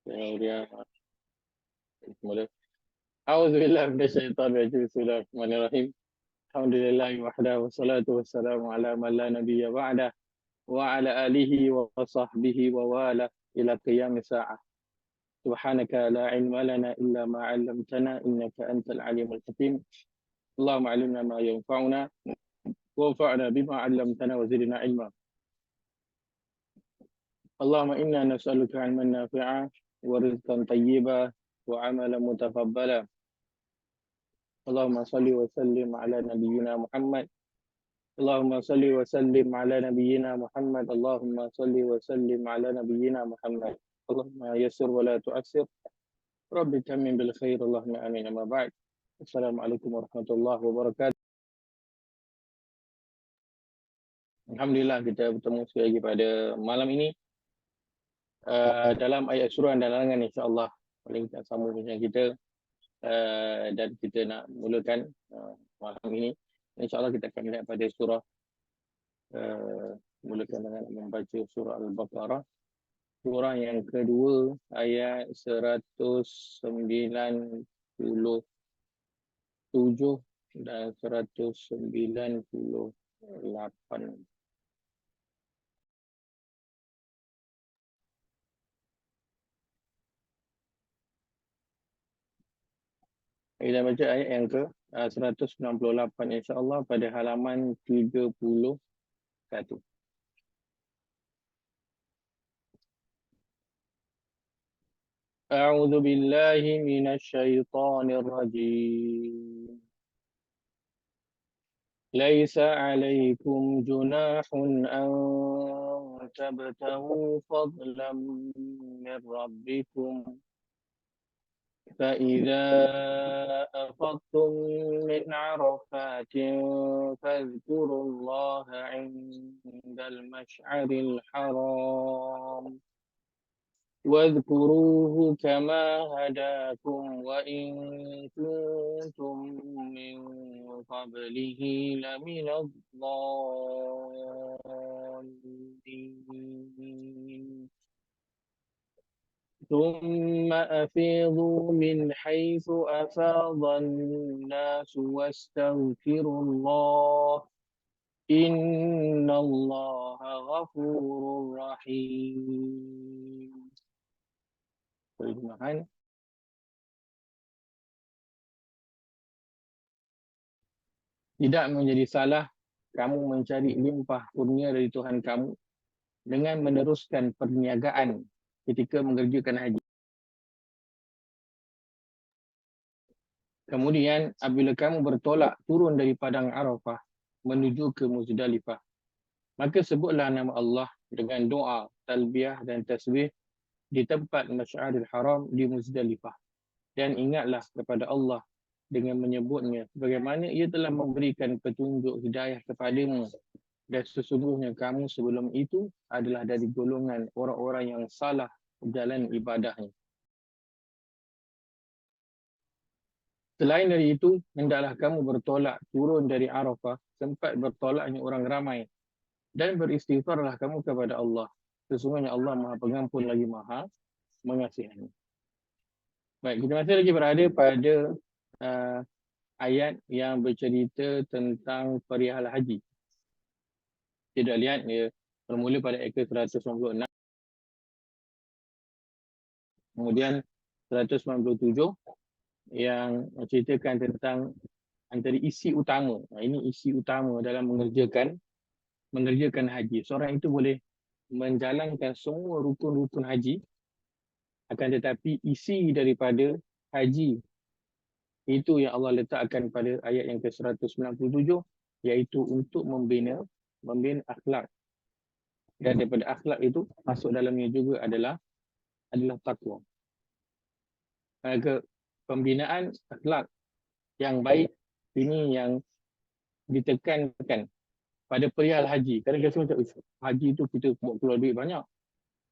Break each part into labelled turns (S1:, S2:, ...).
S1: Kemudian mulai. A'udzubillahi minasyaitonir rajim. Bismillahirrahmanirrahim. Alhamdulillahi wahdahu wassalatu wassalamu ala man la nabiyya ba'dah wa ala alihi wa sahbihi wa wala ila qiyamis sa'ah. Subhanaka la ilma lana illa ma 'allamtana innaka antal alimul hakim. Allahumma 'allimna ma yanfa'una wanfa'na bima 'allamtana wa zidna ilma. Allahumma inna nas'aluka 'ilman nafi'a wa rizqan tayyiba wa 'amalan mutaqabbala. Allahumma salli wa sallim ala nabiyyina Muhammad. Allahumma salli wa sallim ala nabiyyina Muhammad. Allahumma salli wa sallim ala nabiyyina Muhammad. Allahumma yassir wa la tu'assir. Rabbi tammin bil khair. Allahumma amin. Amma ba'd. Assalamualaikum warahmatullahi wabarakatuh. Alhamdulillah kita bertemu sekali lagi pada malam ini dalam ayat surah An-Nahl, insya-Allah. Paling kita sambung dengan kita dan kita nak mulakan malam ini. InsyaAllah kita akan lihat pada surah mulakan dengan membaca surah Al-Baqarah, surah yang kedua ayat 197 dan 198. Kita baca ayat yang ke 198 insya-Allah pada halaman 31. A'udzu billahi minasy syaithanir rajim. Laisa 'alaikum junahun an tabtaghu fadlan min rabbikum. فإذا أفضتم من عرفات فاذكروا الله عند المشعر الحرام واذكروه كما هداكم وإن كنتم من قبله لمن الضالين ثم أفيضوا من حيث أفاض الناس واستغفروا الله إن الله غفور رحيم. Terjemahan. Tidak menjadi salah kamu mencari limpah kurnia dari Tuhan kamu dengan meneruskan perniagaan ketika mengerjakan haji. Kemudian apabila kamu bertolak turun dari padang Arafah menuju ke Muzdalifah, maka sebutlah nama Allah dengan doa, talbiyah dan tasbih di tempat Masy'aril Haram di Muzdalifah. Dan ingatlah kepada Allah dengan menyebutnya bagaimana ia telah memberikan petunjuk hidayah kepadamu, dan sesungguhnya kamu sebelum itu adalah dari golongan orang-orang yang salah jalan ibadahnya. Selain dari itu, hendaklah kamu bertolak turun dari Arafah, tempat bertolaknya orang ramai, dan beristighfarlah kamu kepada Allah. Sesungguhnya Allah Maha Pengampun lagi Maha Mengasihani. Baik, kita masih lagi berada pada ayat yang bercerita tentang perihal haji. Kita lihat dia bermula pada ayat 196. Kemudian 197 yang menceritakan tentang antara isi utama. Ini isi utama dalam mengerjakan haji. Seorang itu boleh menjalankan semua rukun-rukun haji, akan tetapi isi daripada haji itu yang Allah letakkan pada ayat yang ke-197, iaitu untuk membina akhlak. Dan daripada akhlak itu masuk dalamnya juga adalah takwa. Maka pembinaan akhlak yang baik ini yang ditekankan pada perihal haji. Kadang kita macam haji itu kita buat keluar duit banyak,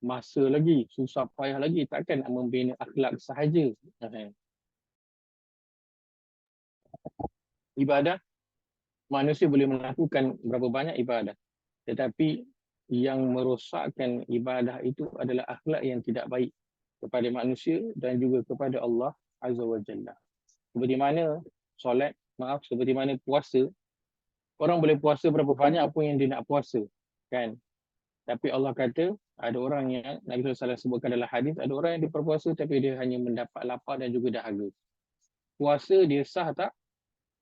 S1: masa lagi, susah payah lagi, takkan nak membina akhlak sahaja. Ibadah, manusia boleh melakukan berapa banyak ibadah, tetapi yang merosakkan ibadah itu adalah akhlak yang tidak baik. kepada manusia dan juga kepada Allah Azza wa Jalla. Seperti mana seperti mana puasa, orang boleh puasa berapa banyak pun yang dia nak puasa, kan? Tapi Allah kata ada orang yang Nabi SAW sebutkan dalam hadis, ada orang yang dia berpuasa tapi dia hanya mendapat lapar dan juga dahaga. Puasa dia sah tak?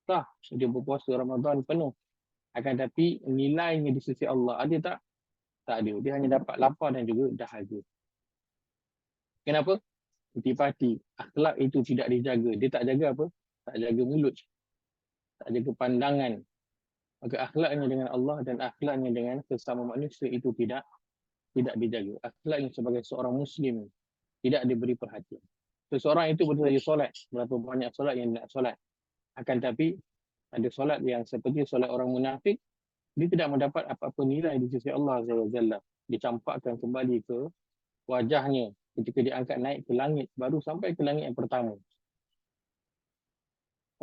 S1: Sah. Dia berpuasa Ramadan penuh. Akan tapi nilainya di sisi Allah ada tak? Tak ada. Dia hanya dapat lapar dan juga dahaga. Kenapa? Antipati. Akhlak itu tidak dijaga. Dia tak jaga apa? Tak jaga mulut. Tak jaga pandangan. Maka akhlaknya dengan Allah dan akhlaknya dengan sesama manusia itu tidak dijaga. Akhlaknya sebagai seorang Muslim tidak diberi perhatian. Seseorang itu boleh saja solat. Berapa banyak solat yang nak solat. Akan tapi ada solat yang seperti solat orang munafik, dia tidak mendapat apa-apa nilai di sisi Allah Azza wa Jalla. Dicampakkan kembali ke wajahnya ketika diangkat naik ke langit, baru sampai ke langit yang pertama.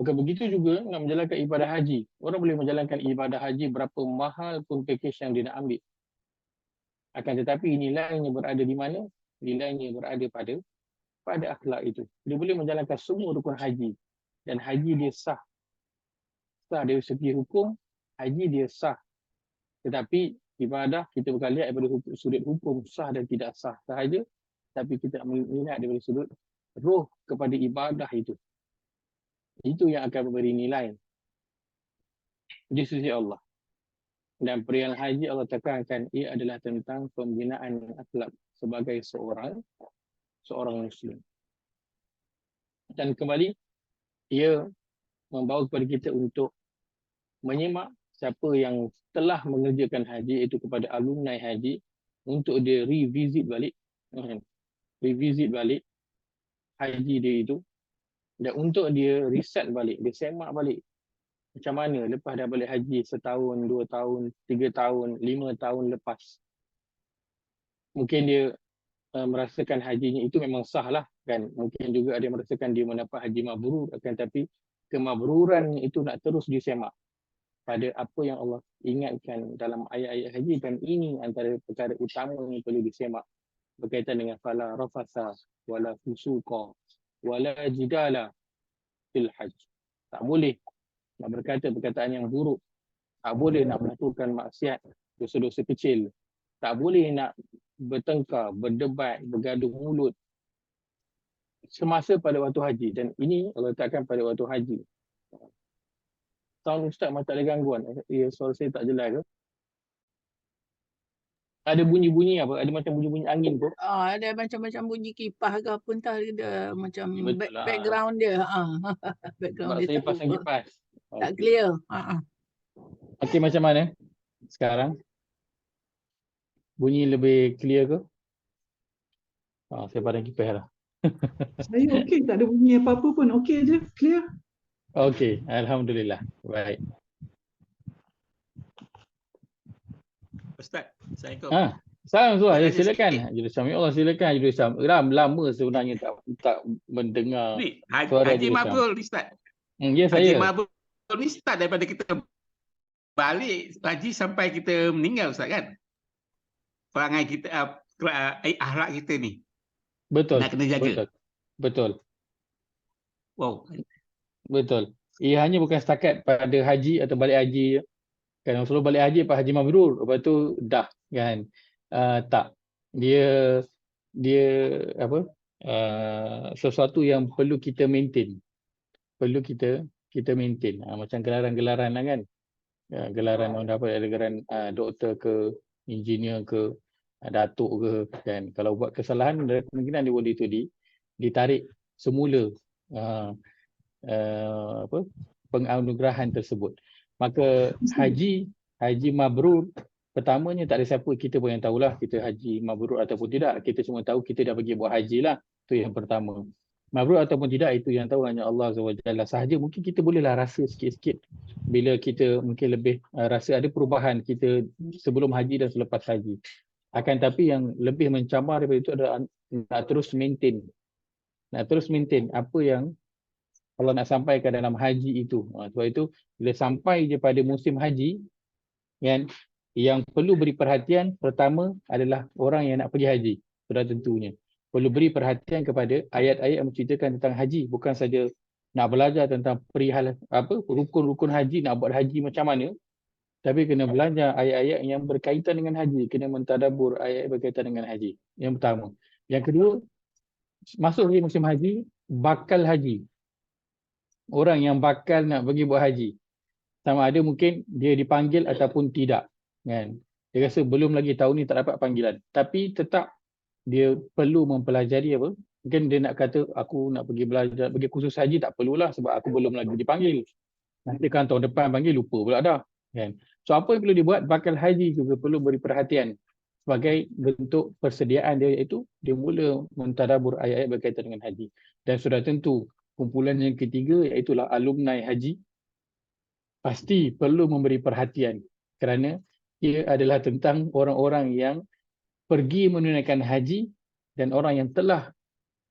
S1: Maka begitu juga nak menjalankan ibadah haji. Orang boleh menjalankan ibadah haji berapa mahal pun package yang dia nak ambil. Akan tetapi nilainya berada di mana? Nilainya berada pada akhlak itu. Dia boleh menjalankan semua rukun haji. Dan haji dia sah. Sah dari segi hukum, haji dia sah. Tetapi ibadah kita bukan lihat daripada sudut hukum sah dan tidak sah sahaja, tapi kita melihat daripada sudut roh kepada ibadah itu. Itu yang akan memberi nilai di sisi Allah. Dan perihal haji Allah tekankan ia adalah tentang pembinaan akhlak sebagai seorang Muslim. Dan kembali ia membawa kepada kita untuk menyimak siapa yang telah mengerjakan haji, iaitu kepada alumni haji, untuk dia revisit balik haji dia itu, dan untuk dia reset balik, dia semak balik macam mana lepas dah balik haji setahun, 2 tahun, 3 tahun, 5 tahun lepas. Mungkin dia merasakan hajinya itu memang sah lah, kan. Mungkin juga ada yang merasakan dia mendapat haji mabrur, akan tapi kemabruran itu nak terus disemak pada apa yang Allah ingatkan dalam ayat-ayat haji, dan ini antara perkara utama yang perlu disemak berkaitan dengan fala rafasa wala fusuqa wala jidala fil hajj. Tak boleh nak berkata perkataan yang buruk, tak boleh nak melakukan maksiat, dosa-dosa kecil, tak boleh nak bertengkar, berdebat, bergaduh mulut semasa pada waktu haji. Dan ini Allah letakkan pada waktu haji. Sound Ustaz macam ada gangguan. Suara saya tak jelas ke? Ada bunyi-bunyi apa? Ada macam bunyi-bunyi angin ke?
S2: Ada macam-macam bunyi kipas ke apa entah, ada macam
S1: Betul lah.
S2: background dia. Background
S1: Sebab
S2: dia
S1: saya
S2: tak,
S1: pasang kipas.
S2: tak clear.
S1: Okey, macam mana sekarang? Bunyi lebih clear ke? Saya pasang kipas lah.
S3: Saya okey, tak ada bunyi apa-apa pun. Okey je, clear.
S1: Okey, alhamdulillah. Baik.
S4: Ustaz, Assalamualaikum.
S1: Salam tuan,
S4: Tanya
S1: silakan.
S4: sikit.
S1: Haji Syam. Ya Allah, silakan Haji Syam. Lama sebenarnya tak mendengar
S4: Ni,
S1: suara
S4: Haji
S1: Haji Syam.
S4: Mabrur ni Ustaz.
S1: Ya,
S4: Haji
S1: saya.
S4: Mabrur ni start daripada kita balik haji sampai kita meninggal Ustaz, kan? Perangai kita, akhlak kita ni.
S1: Betul.
S4: Nak kena jaga.
S1: Betul.
S4: Wow.
S1: Betul. Ia hanya bukan setakat pada haji atau balik haji. Kan selalu balik haji lepas haji mabrur, lepas tu dah, kan. Tak. Dia apa? Sesuatu yang perlu kita maintain. Perlu kita maintain. Macam gelaran-gelaran lah, kan. Gelaran orang dapat ada gelaran doktor ke, engineer ke, datuk ke, kan. Kalau buat kesalahan, kemungkinan dia boleh tu ditarik semula penganugerahan tersebut. Maka haji mabrur, pertamanya tak ada siapa kita pun yang tahulah kita haji mabrur ataupun tidak. Kita cuma tahu kita dah pergi buat haji lah. Itu yang pertama. Mabrur ataupun tidak, itu yang tahu hanya Allah SWT sahaja. Mungkin kita bolehlah rasa sikit-sikit bila kita mungkin lebih rasa ada perubahan kita sebelum haji dan selepas haji. Akan tapi yang lebih mencamar daripada itu adalah nak terus maintain. Nak terus maintain apa yang Allah nak sampaikan dalam haji itu. Sebab itu bila sampai je pada musim haji, kan, yang perlu beri perhatian pertama adalah orang yang nak pergi haji. Sudah tentunya. perlu beri perhatian kepada ayat-ayat yang menceritakan tentang haji, bukan saja nak belajar tentang perihal rukun-rukun haji, nak buat haji macam mana, tapi kena belajar ayat-ayat yang berkaitan dengan haji, kena mentadabbur ayat berkaitan dengan haji. Yang pertama. Yang kedua, masuk lagi musim haji, bakal haji. Orang yang bakal nak pergi buat haji, sama ada mungkin dia dipanggil ataupun tidak, kan? Dia rasa belum lagi tahun ni tak dapat panggilan, tapi tetap dia perlu mempelajari apa. Mungkin dia nak kata aku nak pergi belajar, pergi kursus haji, tak perlulah sebab aku belum lagi dipanggil. Nanti kan tahun depan panggil, lupa pula dah, kan? So apa yang perlu dibuat, bakal haji juga perlu beri perhatian sebagai bentuk persediaan dia, iaitu dia mula mentadabbur ayat-ayat berkaitan dengan haji. Dan sudah tentu kumpulan yang ketiga, iaitulah alumni haji, pasti perlu memberi perhatian kerana ia adalah tentang orang-orang yang pergi menunaikan haji dan orang yang telah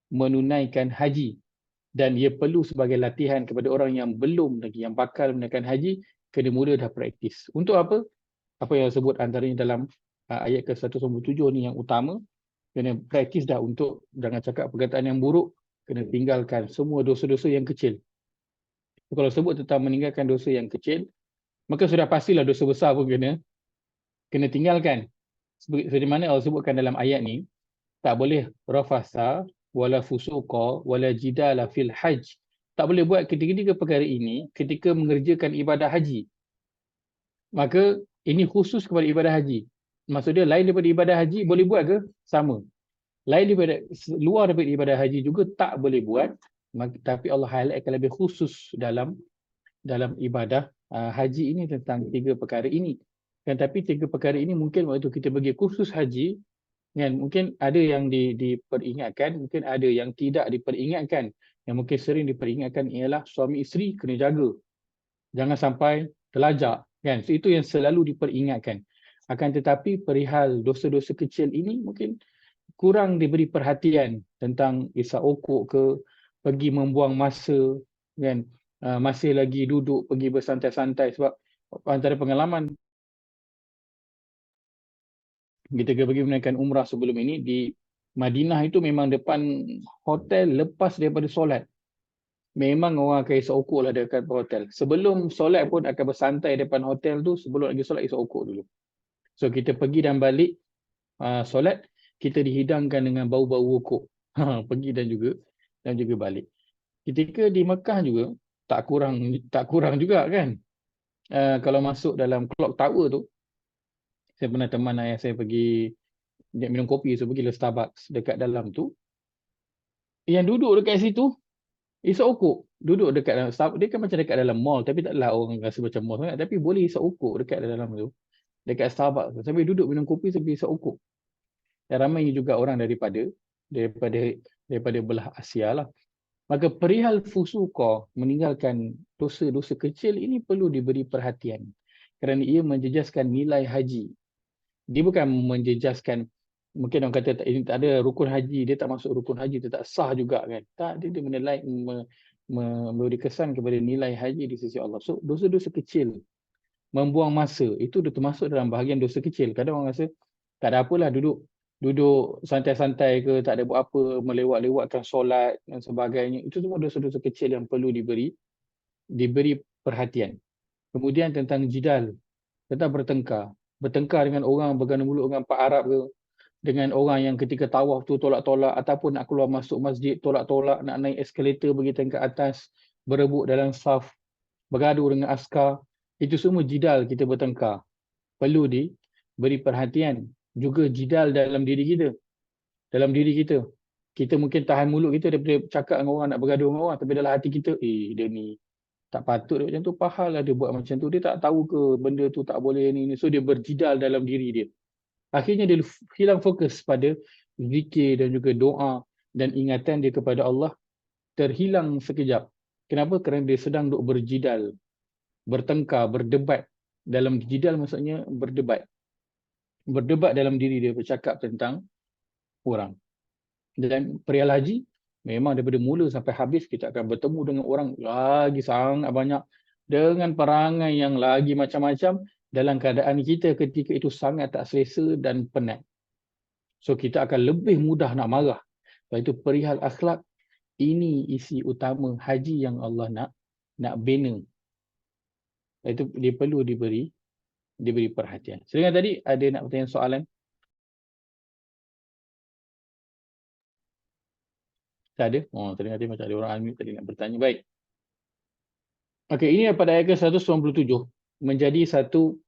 S1: menunaikan haji, dan ia perlu sebagai latihan kepada orang yang belum lagi, yang bakal menunaikan haji, kena mula dah praktis. Untuk apa? Apa yang sebut antaranya dalam ayat ke-197 ni yang utama, kena praktis dah untuk jangan cakap perkataan yang buruk, kena tinggalkan semua dosa-dosa yang kecil. Kalau sebut tentang meninggalkan dosa yang kecil, maka sudah pastilah dosa besar pun kena tinggalkan. Seperti mana Allah sebutkan dalam ayat ni, tak boleh rafasa wala fusuqa wala jidala fil hajj. Tak boleh buat ketiga-tiga perkara ini ketika mengerjakan ibadah haji. Maka ini khusus kepada ibadah haji. Maksud dia lain daripada ibadah haji boleh buat ke? Sama. Lain daripada luar daripada ibadah haji juga tak boleh buat. Tapi Allah highlightkan lebih khusus dalam ibadah haji ini tentang tiga perkara ini. Dan tapi tiga perkara ini mungkin waktu kita pergi kursus haji, kan, mungkin ada yang diperingatkan, mungkin ada yang tidak diperingatkan. Yang mungkin sering diperingatkan ialah suami isteri kena jaga, jangan sampai terlajak, kan. So, itu yang selalu diperingatkan. Akan tetapi perihal dosa-dosa kecil ini mungkin kurang diberi perhatian, tentang isap okok ke, pergi membuang masa, kan, masih lagi duduk pergi bersantai-santai. Sebab antara pengalaman kita pergi menunaikan umrah sebelum ini di Madinah, itu memang depan hotel lepas daripada solat, memang orang akan isap okok lah dekat hotel. Sebelum solat pun akan bersantai depan hotel tu, sebelum lagi solat isap okok dulu. So kita pergi dan balik solat, kita dihidangkan dengan bau-bau okok. Pergi dan juga balik. Ketika di Mekah juga tak kurang juga, kan. Kalau masuk dalam clock tower tu, saya pernah teman ayah saya pergi minum kopi, so pergi ke Starbucks dekat dalam tu. Yang duduk dekat situ isap okok, duduk dekat dalam Starbucks. Dia kan macam dekat dalam mall, tapi taklah orang rasa macam mall sangat, tapi boleh isap okok dekat dalam tu, dekat Starbucks. Sambil duduk minum kopi sambil isap okok. Dan ramai juga orang daripada belah Asia lah. Maka perihal fusuqa, meninggalkan dosa-dosa kecil ini perlu diberi perhatian, kerana ia menjejaskan nilai haji. Dia bukan menjejaskan, mungkin orang kata ini tak ada rukun haji, dia tak masuk rukun haji, dia tak sah juga, kan. Tak, dia menilai, memberi kesan kepada nilai haji di sisi Allah. So dosa-dosa kecil, membuang masa, itu dah termasuk dalam bahagian dosa kecil. Kadang orang rasa tak ada apalah, duduk santai-santai ke, tak ada buat apa, melewat-lewatkan solat dan sebagainya. Itu semua dosa-dosa kecil yang perlu diberi perhatian. Kemudian tentang jidal, tentang bertengkar dengan orang, berganda mulut dengan Pak Arab ke, dengan orang yang ketika tawaf tu tolak-tolak, ataupun nak keluar masuk masjid tolak-tolak, nak naik eskalator pergi tingkat atas, berebut dalam saf, bergaduh dengan askar. Itu semua jidal, kita bertengkar. Perlu diberi perhatian. Juga jidal dalam diri kita. Kita mungkin tahan mulut kita daripada cakap dengan orang, nak bergaduh dengan orang, tapi dalam hati kita, dia ni tak patut dia macam tu, pahallah dia buat macam tu, dia tak tahu ke benda tu tak boleh ni. So dia berjidal dalam diri dia. Akhirnya dia hilang fokus pada zikir dan juga doa, dan ingatan dia kepada Allah terhilang sekejap. Kenapa? Kerana dia sedang duk berjidal, bertengkar, berdebat. Dalam jidal maksudnya berdebat dalam diri dia, bercakap tentang orang. Dan perihal haji, memang daripada mula sampai habis kita akan bertemu dengan orang lagi sangat banyak, dengan perangai yang lagi macam-macam, dalam keadaan kita ketika itu sangat tak selesa dan penat. So kita akan lebih mudah nak marah. Sebab itu perihal akhlak, ini isi utama haji yang Allah nak bina. Sebab itu dia perlu diberi perhatian. Sedangkan tadi ada nak bertanya soalan? Tak ada? Oh, tadi macam ada orang unmute tadi nak bertanya. Baik. Okey, ini pada ayat ke-197 menjadi satu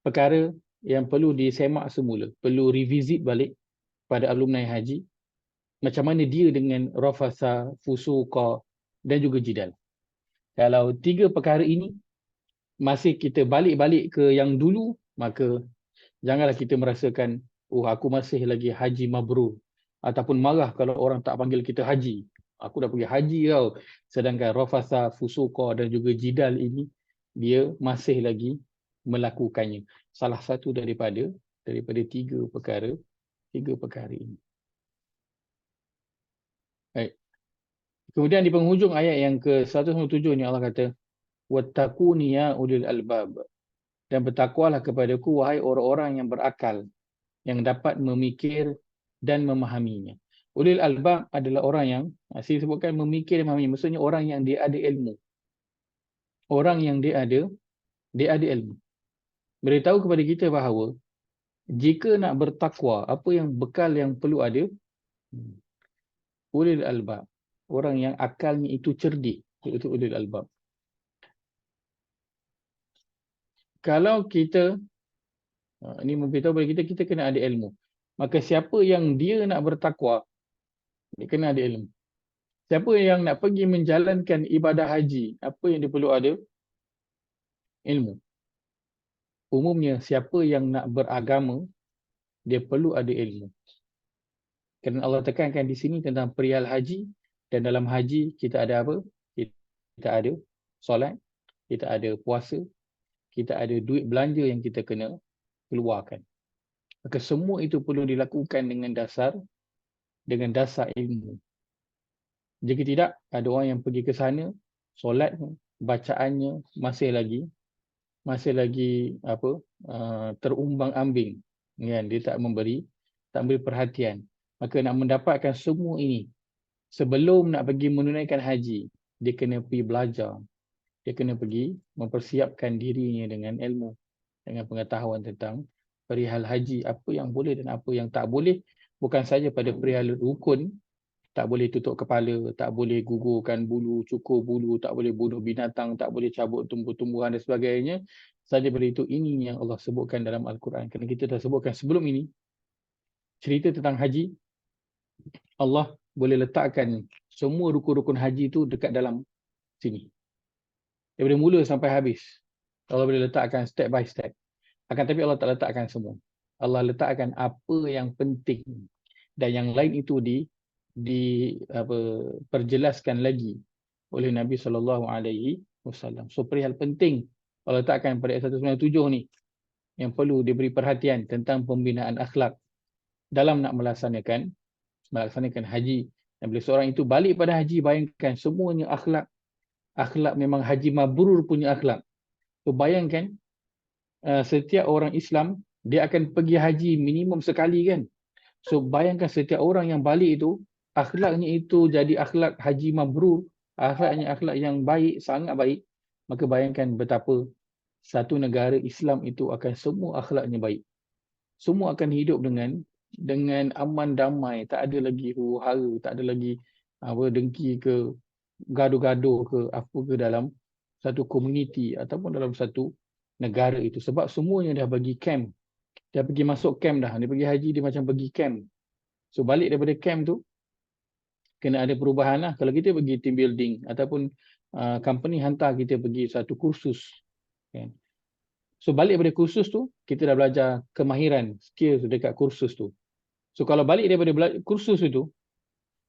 S1: perkara yang perlu disemak semula, perlu revisit balik pada alumni haji, macam mana dia dengan rafasa, fusuqa dan juga jidal. Kalau tiga perkara ini masih kita balik-balik ke yang dulu, maka janganlah kita merasakan, oh aku masih lagi haji mabrur, ataupun marah kalau orang tak panggil kita haji. Aku dah pergi haji tau. Sedangkan rafasa, fusuqa dan juga jidal ini dia masih lagi melakukannya. Salah satu daripada tiga perkara ini. Baik. Kemudian di penghujung ayat yang ke-197 ni Allah kata, wattaquni ya ulil albab, dan bertakwalah kepadaku wahai orang-orang yang berakal, yang dapat memikir dan memahaminya. Ulil albab adalah orang yang saya sebutkan memikir dan memahami, maksudnya orang yang dia ada ilmu. Orang yang dia ada ilmu. Beritahu kepada kita bahawa jika nak bertakwa, apa yang bekal yang perlu ada? Ulil albab. Orang yang akalnya itu cerdik, iaitu ulil albab. Kalau kita, ini memberitahu kepada kita kena ada ilmu. Maka siapa yang dia nak bertakwa, dia kena ada ilmu. Siapa yang nak pergi menjalankan ibadah haji, apa yang dia perlu ada? Ilmu. Umumnya siapa yang nak beragama, dia perlu ada ilmu. Kerana Allah tekankan di sini tentang perihal haji, dan dalam haji kita ada apa? Kita ada solat, kita ada puasa, kita ada duit belanja yang kita kena keluarkan. Maka semua itu perlu dilakukan dengan dasar ilmu. Jika tidak, ada orang yang pergi ke sana, solat, bacaannya masih lagi terumbang-ambing, kan? Dia tak memberi perhatian. Maka nak mendapatkan semua ini, sebelum nak pergi menunaikan haji, dia kena pergi belajar. Dia kena pergi mempersiapkan dirinya dengan ilmu, dengan pengetahuan tentang perihal haji, apa yang boleh dan apa yang tak boleh. Bukan saja pada perihal rukun, tak boleh tutup kepala, tak boleh gugurkan bulu, cukur bulu, tak boleh bunuh binatang, tak boleh cabut tumbuh-tumbuhan dan sebagainya. Saja pada itu, ini yang Allah sebutkan dalam Al-Quran. Kerana kita dah sebutkan sebelum ini, cerita tentang haji, Allah boleh letakkan semua rukun-rukun haji itu dekat dalam sini. Daripada mula sampai habis, Allah boleh letakkan step by step. Akan tapi Allah tak letakkan semua. Allah letakkan apa yang penting, dan yang lain itu perjelaskan lagi oleh Nabi SAW. So perihal penting Allah letakkan pada ayat 197 ni, yang perlu diberi perhatian tentang pembinaan akhlak dalam nak melaksanakan haji. Dan bila seorang itu balik pada haji, bayangkan semuanya akhlak memang haji mabrur punya akhlak. So bayangkan setiap orang Islam dia akan pergi haji minimum sekali, kan? So bayangkan setiap orang yang balik itu akhlaknya itu jadi akhlak haji mabrur, akhlaknya akhlak yang baik, sangat baik. Maka bayangkan betapa satu negara Islam itu akan semua akhlaknya baik. Semua akan hidup dengan aman damai, tak ada lagi huru-hara, tak ada lagi dengki ke, gaduh-gaduh ke, apa ke dalam satu komuniti ataupun dalam satu negara itu. Sebab semuanya dah bagi camp. Dia pergi masuk camp dah. Dia pergi haji, dia macam pergi camp. So balik daripada camp tu, kena ada perubahan lah. Kalau kita pergi team building ataupun company hantar kita pergi satu kursus, kan? So balik daripada kursus tu, kita dah belajar kemahiran, skill dekat kursus tu. So kalau balik daripada kursus itu,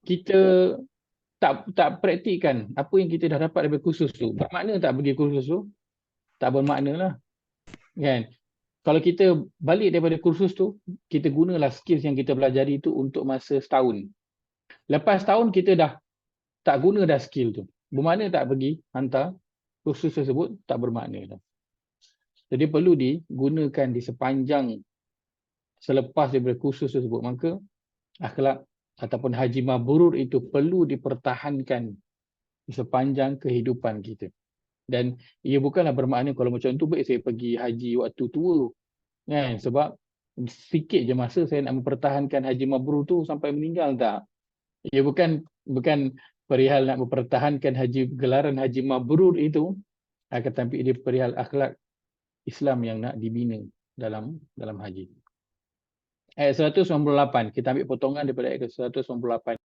S1: kita tak praktikkan apa yang kita dah dapat daripada kursus tu, bermakna tak pergi kursus tu? Tak bermakna lah, kan? Kalau kita balik daripada kursus tu, kita gunalah skills yang kita pelajari itu untuk masa setahun. Lepas setahun kita dah tak guna dah skill tu, bermakna tak pergi hantar kursus tersebut, tak bermakna dah. Jadi perlu digunakan di sepanjang selepas daripada kursus tersebut. Maka ataupun haji mabrur itu perlu dipertahankan sepanjang kehidupan kita. Dan ia bukanlah bermakna kalau macam tu baik saya pergi haji waktu tua, kan? Sebab sikit je masa saya nak mempertahankan haji mabrur tu sampai meninggal, tak. Ia bukan perihal nak mempertahankan gelaran haji mabrur itu, akan tapi dia perihal akhlak Islam yang nak dibina dalam haji. Ayat 198, kita ambil potongan daripada ayat 198.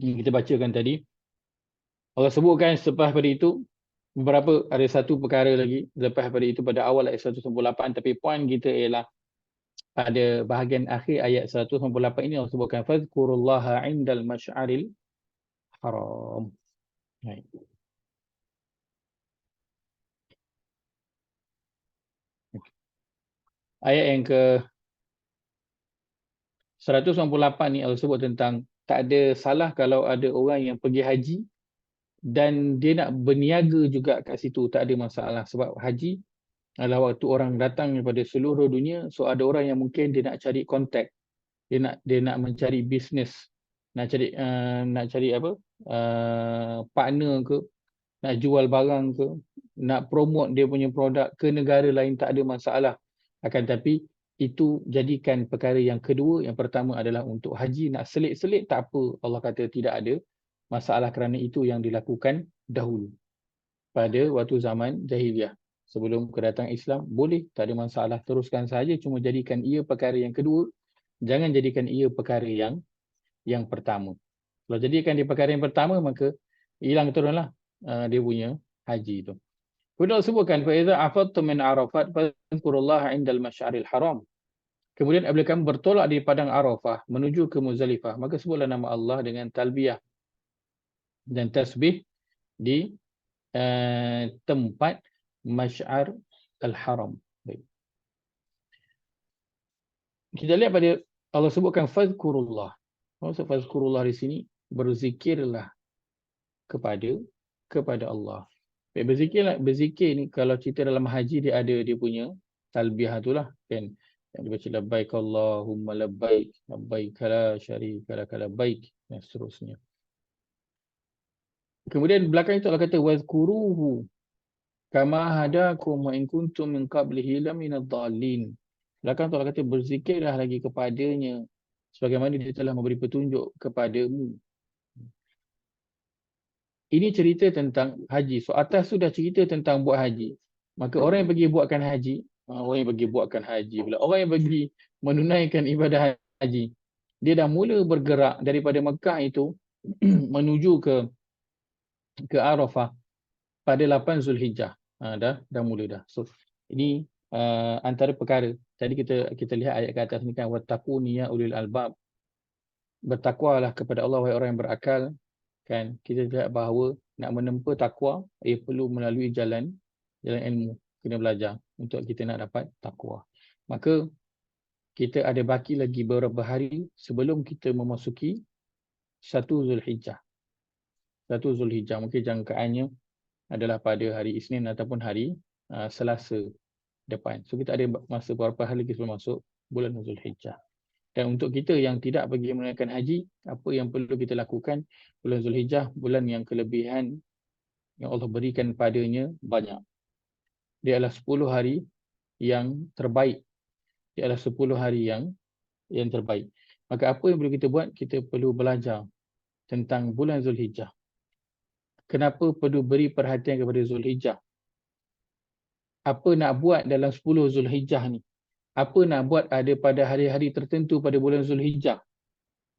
S1: Ini kita bacakan tadi. Allah sebutkan selepas pada itu, ada satu perkara lagi lepas pada itu pada awal ayat 198, tapi poin kita ialah pada bahagian akhir ayat 198 ini Allah sebutkan fadhkurullaha indal masy'aril haram. Baik. Ayat yang ke 198 ni Allah sebut tentang tak ada salah kalau ada orang yang pergi haji dan dia nak berniaga juga kat situ, tak ada masalah. Sebab haji adalah waktu orang datang daripada seluruh dunia, so ada orang yang mungkin dia nak cari kontak, dia nak mencari bisnes, nak cari apa, partner ke, nak jual barang ke, nak promote dia punya produk ke negara lain, tak ada masalah. Akan tapi itu jadikan perkara yang kedua. Yang pertama adalah untuk haji nak selit-selit, tak apa, Allah kata tidak ada masalah kerana itu yang dilakukan dahulu pada waktu zaman jahiliah. Sebelum kedatangan Islam, boleh, tak ada masalah, teruskan saja, cuma jadikan ia perkara yang kedua, jangan jadikan ia perkara yang pertama. Kalau jadikan dia perkara yang pertama, maka hilang teruslah dia punya haji itu. Kemudian sebutkan fa iza afattum min Arafat fadhkurullaha indal masy'aril haram. Kemudian apabila kamu bertolak di padang Arafah menuju ke Muzdalifah, maka sebutlah nama Allah dengan talbiyah dan tasbih di tempat Masy'ar al-Haram. Baik. Kita lihat pada Allah sebutkan fadhkurullah. Maksud fadhkurullah di sini, berzikirlah kepada Allah. Baik, berzikir ni kalau cerita dalam haji dia ada dia punya talbiyah itulah, kan, yang dibaca labbaik Allahumma labbaik, labbaik la syarika lak labbaik, dan seterusnya. Kemudian belakang itu Allah kata wazkuruhu kama hadakum wa in kuntum min qablihi laminadh dhallin. Belakang tu Allah kata berzikirlah lagi kepadanya sebagaimana dia telah memberi petunjuk kepadamu. Ini cerita tentang haji. So atas sudah cerita tentang buat haji. Maka orang yang pergi buatkan haji, orang yang pergi menunaikan ibadah haji, dia dah mula bergerak daripada Mekah itu menuju ke Arafah pada 8 Zulhijjah. Dah mula dah. So ini antara perkara. Tadi kita lihat ayat ke atas ni kan, wattaquni ya ulil albab. Bertakwalah kepada Allah wahai orang yang berakal. Kan, kita lihat bahawa nak menempa takwa, ia perlu melalui jalan ilmu, kena belajar untuk kita nak dapat takwa. Maka kita ada baki lagi beberapa hari sebelum kita memasuki 1 Zulhijjah. 1 Zulhijjah mungkin jangkaannya adalah pada hari Isnin ataupun hari Selasa depan. So kita ada masa beberapa hari lagi sebelum masuk bulan Zulhijjah. Dan untuk kita yang tidak pergi menunaikan haji, apa yang perlu kita lakukan? Bulan Zulhijjah, bulan yang kelebihan yang Allah berikan padanya banyak. Dia adalah 10 hari yang terbaik. Dia adalah 10 hari yang terbaik. Maka apa yang perlu kita buat? Kita perlu belajar tentang bulan Zulhijjah. Kenapa perlu beri perhatian kepada Zulhijjah? Apa nak buat dalam 10 Zulhijjah ni? Apa nak buat ada pada hari-hari tertentu pada bulan Zulhijjah?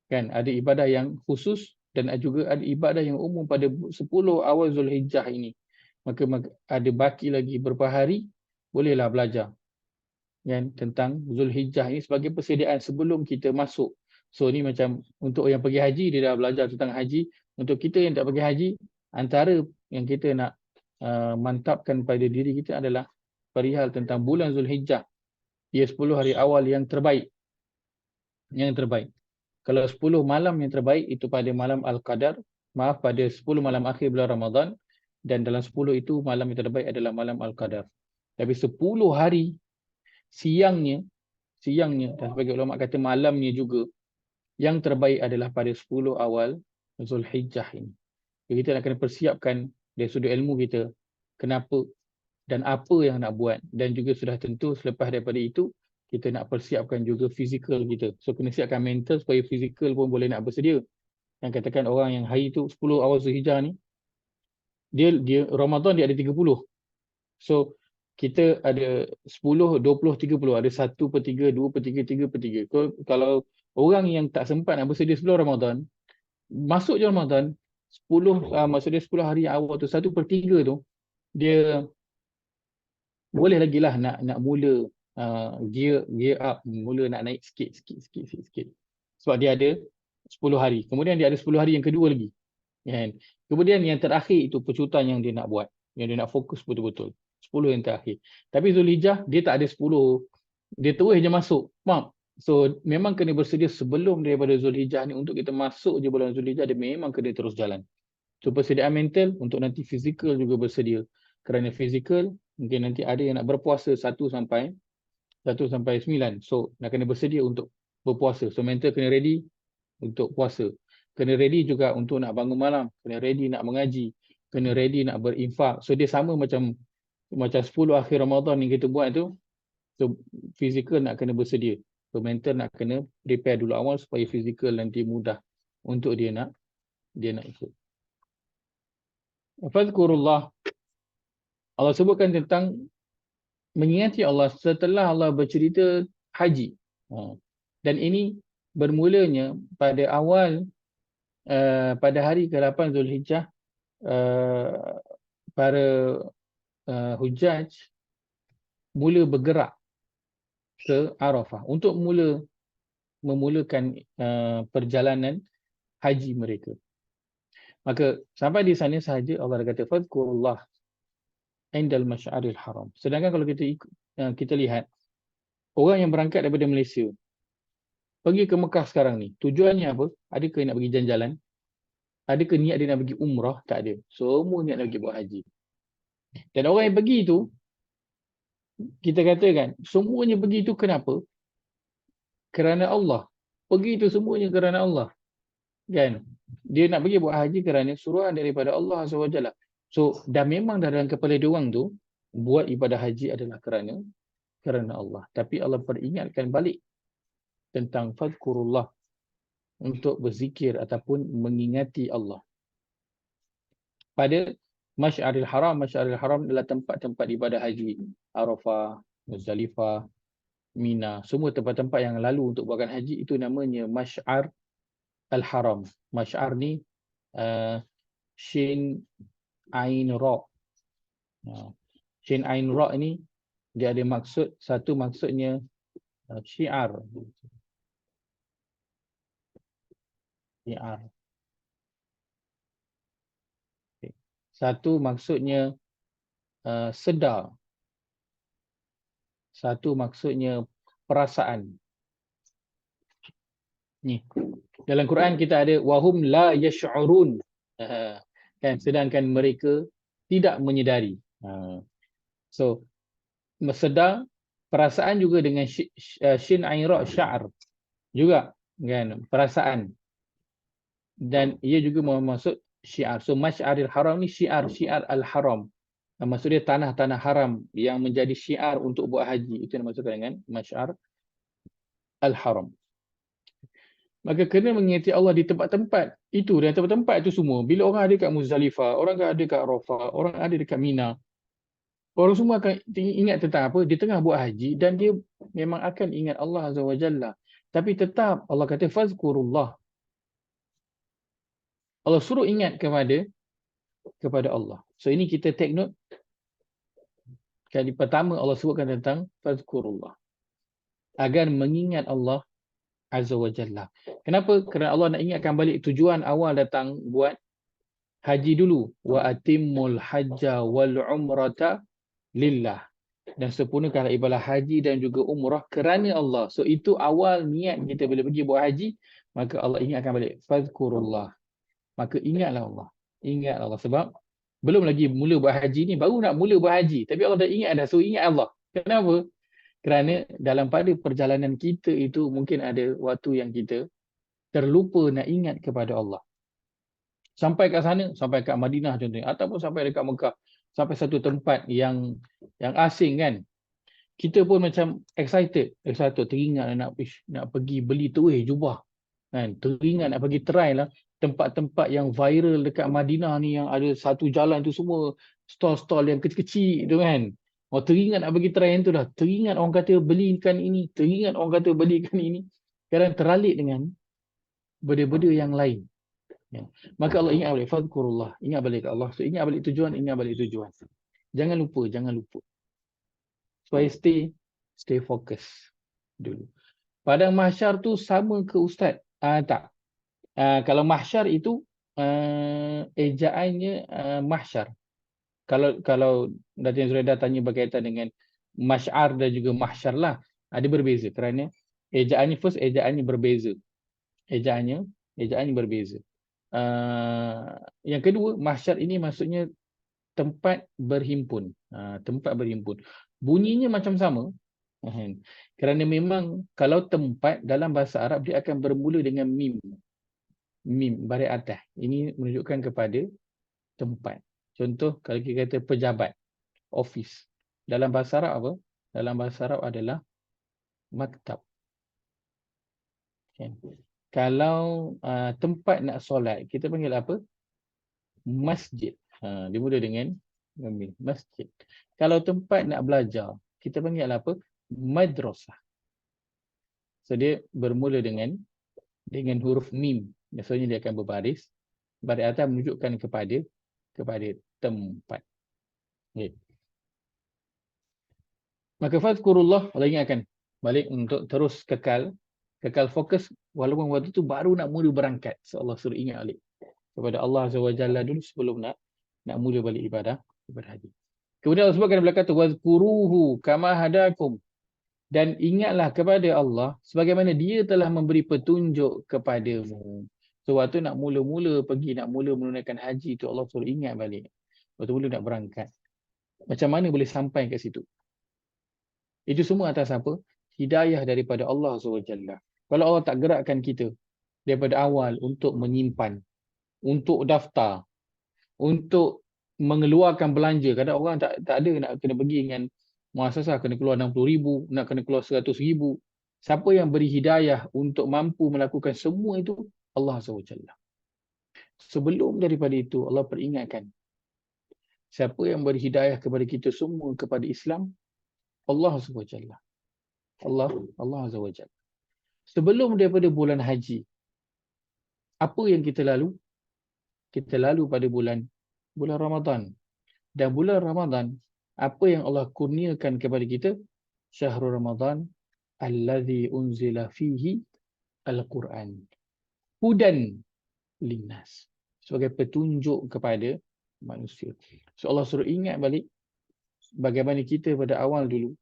S1: Kan, ada ibadah yang khusus dan juga ada ibadah yang umum pada 10 awal Zulhijjah ini. Maka ada baki lagi beberapa hari, bolehlah belajar kan, tentang Zulhijjah ini sebagai persediaan sebelum kita masuk. So ni macam untuk yang pergi haji, dia dah belajar tentang haji. Untuk kita yang tak pergi haji, antara yang kita nak mantapkan pada diri kita adalah perihal tentang bulan Zulhijjah. Ia 10 hari awal yang terbaik. Yang terbaik. Kalau 10 malam yang terbaik itu pada malam Al-Qadar, pada 10 malam akhir bulan Ramadan, dan dalam 10 itu malam yang terbaik adalah malam Al-Qadar. Tapi 10 hari siangnya siangnya, dan sebagai ulama kata malamnya juga, yang terbaik adalah pada 10 awal Zulhijjah ini. Jadi kita nak kena persiapkan dari sudut ilmu kita, kenapa dan apa yang nak buat, dan juga sudah tentu selepas daripada itu kita nak persiapkan juga fizikal kita. So kena siapkan mental supaya fizikal pun boleh nak bersedia. Yang katakan orang yang hari tu 10 awal Zulhijjah ni, dia Ramadan dia ada 30. So kita ada 10, 20, 30, ada 1/3, 2/3, 3/3. Kalau orang yang tak sempat nak bersedia sebelum Ramadan, masuk je Ramadan, 10 maksudnya 10 hari awal tu, 1/3 tu dia boleh lagi lah nak mula gear up, mula nak naik sikit. Sebab dia ada 10 hari. Kemudian dia ada 10 hari yang kedua lagi. Kan? Kemudian yang terakhir itu pecutan yang dia nak buat, yang dia nak fokus betul-betul. 10 yang terakhir. Tapi Zulhijjah dia tak ada 10. Dia terus je masuk. Faham? So memang kena bersedia sebelum daripada Zulhijjah ni, untuk kita masuk je bulan Zulhijjah, dia memang kena terus jalan. So persediaan mental untuk nanti fizikal juga bersedia. Kerana fizikal mungkin nanti ada yang nak berpuasa 1 sampai 9. So nak kena bersedia untuk berpuasa. So mental kena ready untuk puasa. Kena ready juga untuk nak bangun malam, kena ready nak mengaji, kena ready nak berinfak. So dia sama macam 10 akhir Ramadan yang kita buat tu. So fizikal nak kena bersedia. So mental nak kena prepare dulu awal supaya fizikal nanti mudah untuk dia nak ikut. Fadhkurullah. Allah sebutkan tentang mengingati Allah setelah Allah bercerita haji. Dan ini bermulanya pada awal pada hari ke-8 Zulhijjah, para hujaj mula bergerak ke Arafah untuk memulakan perjalanan haji mereka. Maka sampai di sana sahaja Allah kata fadhkurullah indal masy'aril haram. Sedangkan kalau kita lihat orang yang berangkat daripada Malaysia pergi ke Mekah sekarang ni, tujuannya apa? Adakah nak pergi jalan-jalan? Adakah niat dia nak pergi umrah? Tak ada. Semua niat nak pergi buat haji. Dan orang yang pergi tu, kita katakan semuanya pergi tu kenapa? Kerana Allah. Pergi tu semuanya kerana Allah. Kan? Dia nak pergi buat haji kerana suruhan daripada Allah SWT. So dah memang dah dalam kepala dia orang tu, buat ibadah haji adalah kerana Allah. Tapi Allah peringatkan balik tentang fadhkurullah, untuk berzikir ataupun mengingati Allah. Pada Masy'aril Haram adalah tempat-tempat ibadah haji. Arafah, Muzdalifah, Mina, semua tempat-tempat yang lalu untuk buatkan haji itu namanya Masy'ar Al-Haram. Masy'ar ni Shin Ain Ra. Shin Ain Ra ni dia ada maksud, satu maksudnya syiar. Satu maksudnya sedar. Satu maksudnya perasaan. Ni. Dalam Quran kita ada wahum la yash'urun. Kan, sedangkan mereka tidak menyedari. So sedar, perasaan juga dengan shin ain ra, sya'ar juga kan, perasaan. Dan ia juga bermaksud syiar. So Masy'aril Haram ni syiar al-haram. Maksud dia tanah-tanah haram yang menjadi syiar untuk buat haji. Itu yang dimaksudkan dengan Masy'ar al-Haram. Maka kena mengingati Allah di tempat-tempat itu, dan tempat-tempat itu semua. Bila orang ada kat Muzdalifah, orang ada kat Arafah, orang ada dekat Mina, orang semua akan ingat tentang apa? Dia tengah buat haji dan dia memang akan ingat Allah Azza wa Jalla. Tapi tetap Allah kata fazkurullah. Allah suruh ingat kepada Allah. So ini kita take note. Kali pertama Allah sebutkan tentang fazkurullah. Agar mengingat Allah Azza wa Jalla. Kenapa? Kerana Allah nak ingatkan balik tujuan awal datang buat haji dulu. Wa atimmul hajja wal umrata lillah. Dan sempurnakanlah ibadah haji dan juga umrah kerana Allah. So itu awal niat kita bila pergi buat haji. Maka Allah ingatkan balik. Fazkurullah. Maka ingatlah Allah. Ingat Allah. Sebab belum lagi mula buat haji ni, baru nak mula buat haji. Tapi Allah dah ingat dah. So ingat Allah. Kenapa? Kerana dalam pada perjalanan kita itu mungkin ada waktu yang kita terlupa nak ingat kepada Allah. Sampai kat sana, sampai kat Madinah contohnya, ataupun sampai dekat Mekah, sampai satu tempat yang asing kan. Kita pun macam excited, teringat nak pergi beli tuih jubah. Kan, teringat nak pergi try lah tempat-tempat yang viral dekat Madinah ni yang ada satu jalan tu semua stall-stall yang kecil-kecil tu kan. Oh, teringat nak pergi try yang tu dah. Teringat orang kata belikan ini, teringat orang kata belikan ini. Sekarang teralik dengan benda-benda yang lain. Ya. Maka Allah ingat balik, fadhkurullah, ingat balik Allah. So ingat balik tujuan. Jangan lupa. Supaya stay fokus dulu. Padang mahsyar tu sama ke Ustaz? Tak. Kalau mahsyar itu ejaannya mahsyar. Kalau Datin Zuraida tanya berkaitan dengan masyar dan juga mahsyar lah, ada berbeza kerana ejaannya berbeza. Ejaannya berbeza. Yang kedua, mahsyar ini maksudnya tempat berhimpun. Tempat berhimpun. Bunyinya macam sama. Kerana memang kalau tempat dalam bahasa Arab dia akan bermula dengan mim. Mim, baris atas. Ini menunjukkan kepada tempat. Contoh kalau kita kata pejabat, office. Dalam bahasa Arab apa? Dalam bahasa Arab adalah maktab. Kalau tempat nak solat, kita panggil apa? Masjid. Dia mula dengan mim, masjid. Kalau tempat nak belajar, kita panggil apa? Madrasah. So dia bermula dengan huruf mim. Biasanya dia akan berbaris. Baris atas menunjukkan kepada tempat. Okay. Maka fadhkurullah, Allah ingatkan balik untuk terus kekal fokus walaupun waktu tu baru nak mula berangkat. So Allah suruh ingat balik kepada Allah Azza wa Jalla dulu sebelum nak mula balik ibadah haji. Kemudian Allah sebutkan dalam kata wazkuruhu kama hadakum, dan ingatlah kepada Allah sebagaimana dia telah memberi petunjuk kepadamu. So waktu nak mula menunaikan haji tu Allah suruh ingat balik. Waktu mula nak berangkat. Macam mana boleh sampai ke situ? Itu semua atas apa? Hidayah daripada Allah SWT. Kalau Allah tak gerakkan kita daripada awal untuk menyimpan, untuk daftar, untuk mengeluarkan belanja. Kadang orang tak ada nak kena pergi dengan muasasah, kena keluar 60,000, nak kena keluar 100,000. Siapa yang beri hidayah untuk mampu melakukan semua itu? Allah SWT. Sebelum daripada itu, Allah peringatkan. Siapa yang beri hidayah kepada kita semua kepada Islam? Allah SWT. Allah SWT. Sebelum daripada bulan haji, apa yang kita lalu? Kita lalu pada bulan Ramadan. Dan bulan Ramadan, apa yang Allah kurniakan kepada kita? Syahrul Ramadan allazi unzila fihi al-Quran. Hudan linnas. Sebagai petunjuk kepada manusia. So Allah suruh ingat balik bagaimana kita pada awal dulu,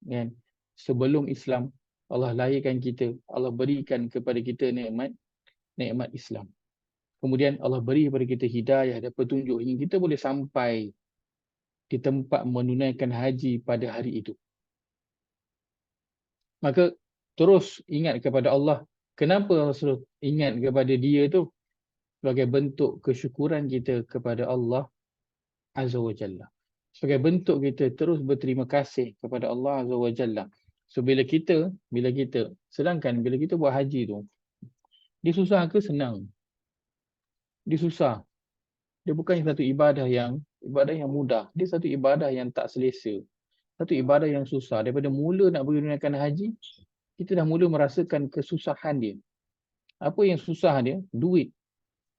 S1: kan? Sebelum Islam, Allah lahirkan kita, Allah berikan kepada kita nikmat Islam. Kemudian Allah beri kepada kita hidayah dan petunjuk hingga kita boleh sampai di tempat menunaikan haji pada hari itu. Maka terus ingat kepada Allah. Kenapa Allah suruh ingat kepada dia tu? Sebagai bentuk kesyukuran kita kepada Allah Azza wa Jalla. Sebagai bentuk kita terus berterima kasih kepada Allah Azza wa Jalla. So bila kita sedangkan bila kita buat haji tu, dia susah ke senang? Dia susah. Dia bukan satu ibadah yang mudah. Dia satu ibadah yang tak selesa. Satu ibadah yang susah. Daripada mula nak menunaikan haji, kita dah mula merasakan kesusahan dia. Apa yang susah dia? Duit.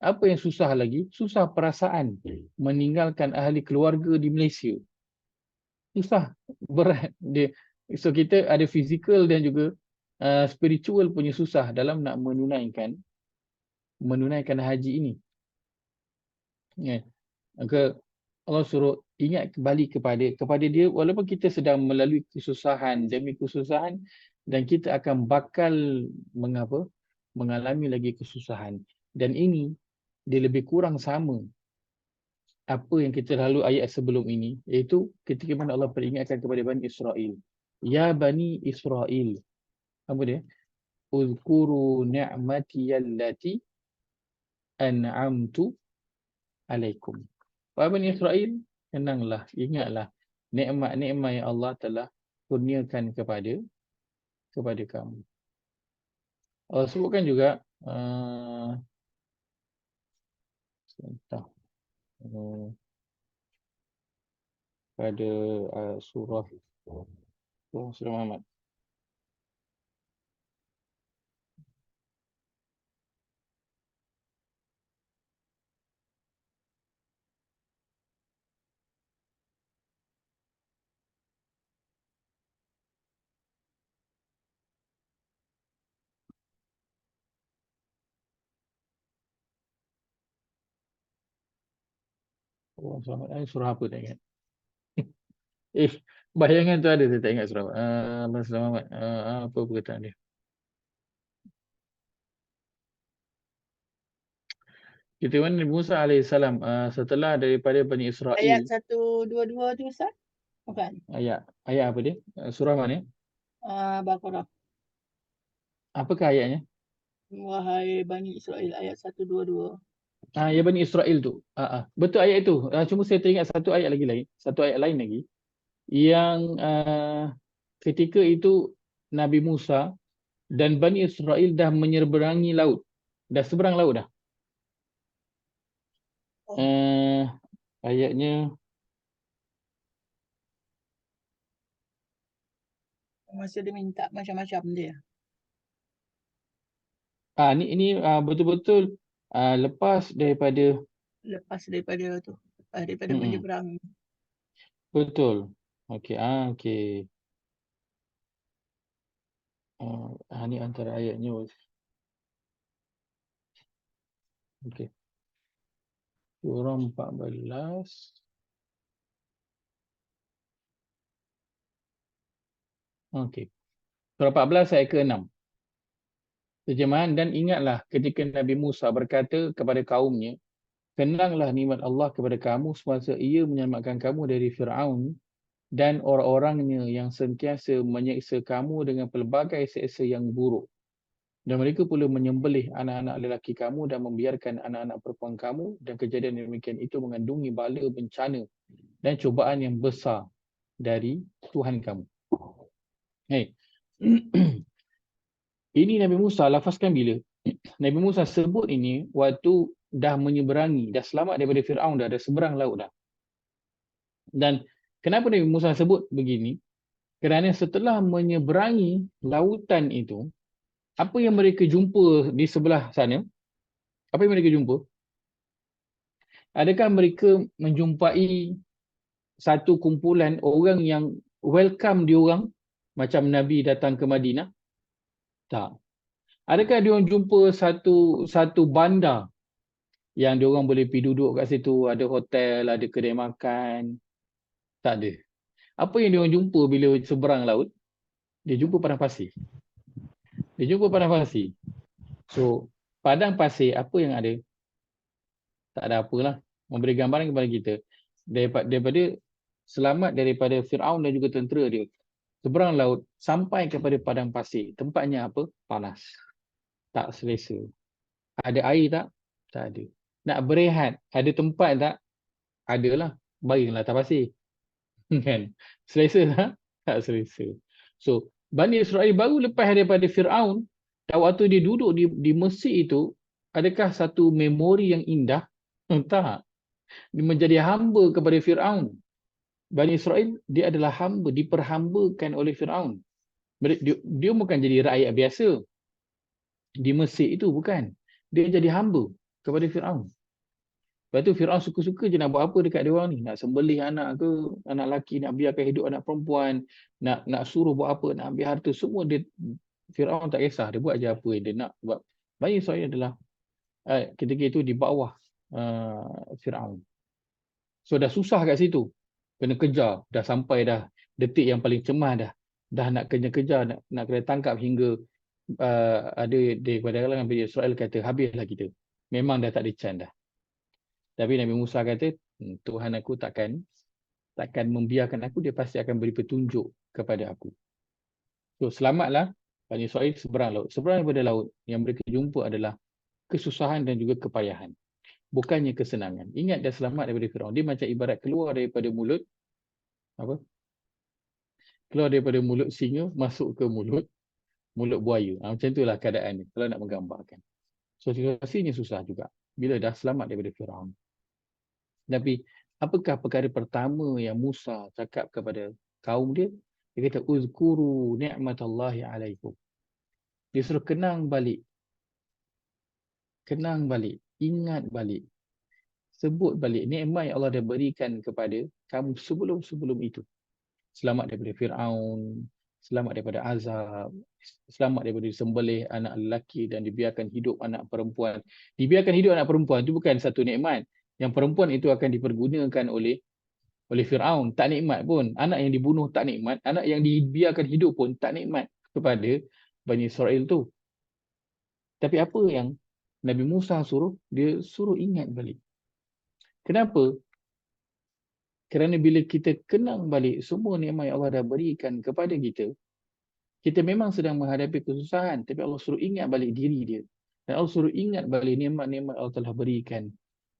S1: Apa yang susah lagi? Susah perasaan meninggalkan ahli keluarga di Malaysia. Susah, berat dia. So kita ada fizikal dan juga spiritual punya susah dalam nak menunaikan haji ini. Ya. Maka Allah suruh ingat kembali kepada dia walaupun kita sedang melalui kesusahan demi kesusahan, dan kita akan bakal mengalami lagi kesusahan. Dan ini dia lebih kurang sama apa yang kita lalu ayat sebelum ini, iaitu ketika mana Allah peringatkan kepada Bani Israel. Ya Bani Israel. Apa dia? Uzkuru ni'mati allati an'amtu alaikum. Wahai Bani Israel, kenanglah, ingatlah nikmat-nikmat yang Allah telah kurniakan kepada kamu. Allah sebutkan juga sebentar, pada surah Muhammad. Surah apa tak ingat. Bayangan tu ada, saya tak ingat surah apa. Surah Muhammad. Apa perkataan dia? Kita mana Nabi Musa alaihissalam setelah daripada Bani Israel,
S2: Ayat 122 tu Ustaz? Bukan.
S1: ayat apa dia? Surah mana?
S2: Baqarah.
S1: Apakah ayatnya?
S2: Wahai Bani Israel ayat 122.
S1: Ya Bani Israel tu. Betul ayat itu. Cuma saya teringat satu ayat lain, satu ayat lain lagi yang ketika itu Nabi Musa dan Bani Israel dah menyeberangi laut. Dah seberang laut dah. Ayatnya
S2: Masa dia minta macam-macam dia.
S1: ini betul-betul lepas daripada
S2: Lepas daripada tu. Daripada
S1: Mm-mm.
S2: menyeberang.
S1: Betul. Okey, okey. Ni antara ayatnya. Okey. Surah 14. Okey. Surah 14 ayat ke-6. Terjemahan, dan ingatlah ketika Nabi Musa berkata kepada kaumnya, kenanglah nikmat Allah kepada kamu semasa ia menyelamatkan kamu dari Fir'aun dan orang-orangnya yang sentiasa menyeksa kamu dengan pelbagai seksa yang buruk. Dan mereka pula menyembelih anak-anak lelaki kamu dan membiarkan anak-anak perempuan kamu, dan kejadian demikian itu mengandungi bala bencana dan cubaan yang besar dari Tuhan kamu. Hey. Ini Nabi Musa lafazkan bila? Nabi Musa sebut ini waktu dah menyeberangi, dah selamat daripada Fir'aun, dah seberang laut dah. Dan kenapa Nabi Musa sebut begini? Kerana setelah menyeberangi lautan itu, apa yang mereka jumpa di sebelah sana? Apa yang mereka jumpa? Adakah mereka menjumpai satu kumpulan orang yang welcome diorang macam Nabi datang ke Madinah? Tak. Adakah diorang jumpa satu bandar yang diorang boleh pergi duduk kat situ, ada hotel, ada kedai makan? Tak ada. Apa yang diorang jumpa bila seberang laut? Dia jumpa padang pasir. So, padang pasir apa yang ada? Tak ada apalah. Memberi gambaran kepada kita daripada selamat daripada Fir'aun dan juga tentera dia. Seberang laut sampai kepada padang pasir. Tempatnya apa? Panas. Tak selesa. Ada air tak? Tak ada. Nak berehat, ada tempat tak? Adalah. Baringlah atas pasir. Kan? Selesa tak? Tak selesa. So, Bani Israel baru lepas daripada Fir'aun, dan waktu dia duduk di Mesir itu, adakah satu memori yang indah? Tak. Dia menjadi hamba kepada Fir'aun. Bani Israel, dia adalah hamba, diperhambakan oleh Fir'aun. Dia bukan jadi rakyat biasa di Mesir itu, bukan. Dia jadi hamba kepada Fir'aun. Lepas tu Fir'aun suka-suka je nak buat apa dekat dia orang ni. Nak sembelih anak ke, anak lelaki, nak biarkan hidup anak perempuan, nak suruh buat apa, nak ambil harta, semua dia. Fir'aun tak kisah, dia buat je apa yang dia nak buat. Bani Israel adalah ketika itu di bawah Fir'aun. So dah susah kat situ. Kena kejar, dah sampai dah detik yang paling cemas dah. Dah nak kejar, nak kena tangkap hingga ada daripada kalangan Bani Israel kata habislah kita. Memang dah tak ada chance dah. Tapi Nabi Musa kata, Tuhan aku takkan membiarkan aku, dia pasti akan beri petunjuk kepada aku. So selamatlah Bani Israel seberang laut. Seberang daripada laut yang mereka jumpa adalah kesusahan dan juga kepayahan. Bukannya kesenangan. Ingat dia selamat daripada Firaun. Dia macam ibarat keluar daripada mulut apa? Keluar daripada mulut singa masuk ke mulut buaya. Macam itulah keadaan ni kalau nak menggambarkan. So situasinya susah juga bila dah selamat daripada Firaun. Tapi apakah perkara pertama yang Musa cakap kepada kaum dia? Dia kata uzkuru ni'matallahi alaikum. Dia suruh kenang balik. Kenang balik, ingat balik. Sebut balik nikmat yang Allah dah berikan kepada kamu sebelum-sebelum itu. Selamat daripada Firaun, selamat daripada azab, selamat daripada disembelih anak lelaki dan dibiarkan hidup anak perempuan. Dibiarkan hidup anak perempuan itu bukan satu nikmat. Yang perempuan itu akan dipergunakan oleh Firaun, tak nikmat pun. Anak yang dibunuh tak nikmat, anak yang dibiarkan hidup pun tak nikmat kepada Bani Israel tu. Tapi apa yang Nabi Musa suruh? Dia suruh ingat balik. Kenapa? Kerana bila kita kenang balik semua nikmat yang Allah dah berikan kepada kita, kita memang sedang menghadapi kesusahan, tapi Allah suruh ingat balik diri dia. Dan Allah suruh ingat balik nikmat-nikmat Allah telah berikan.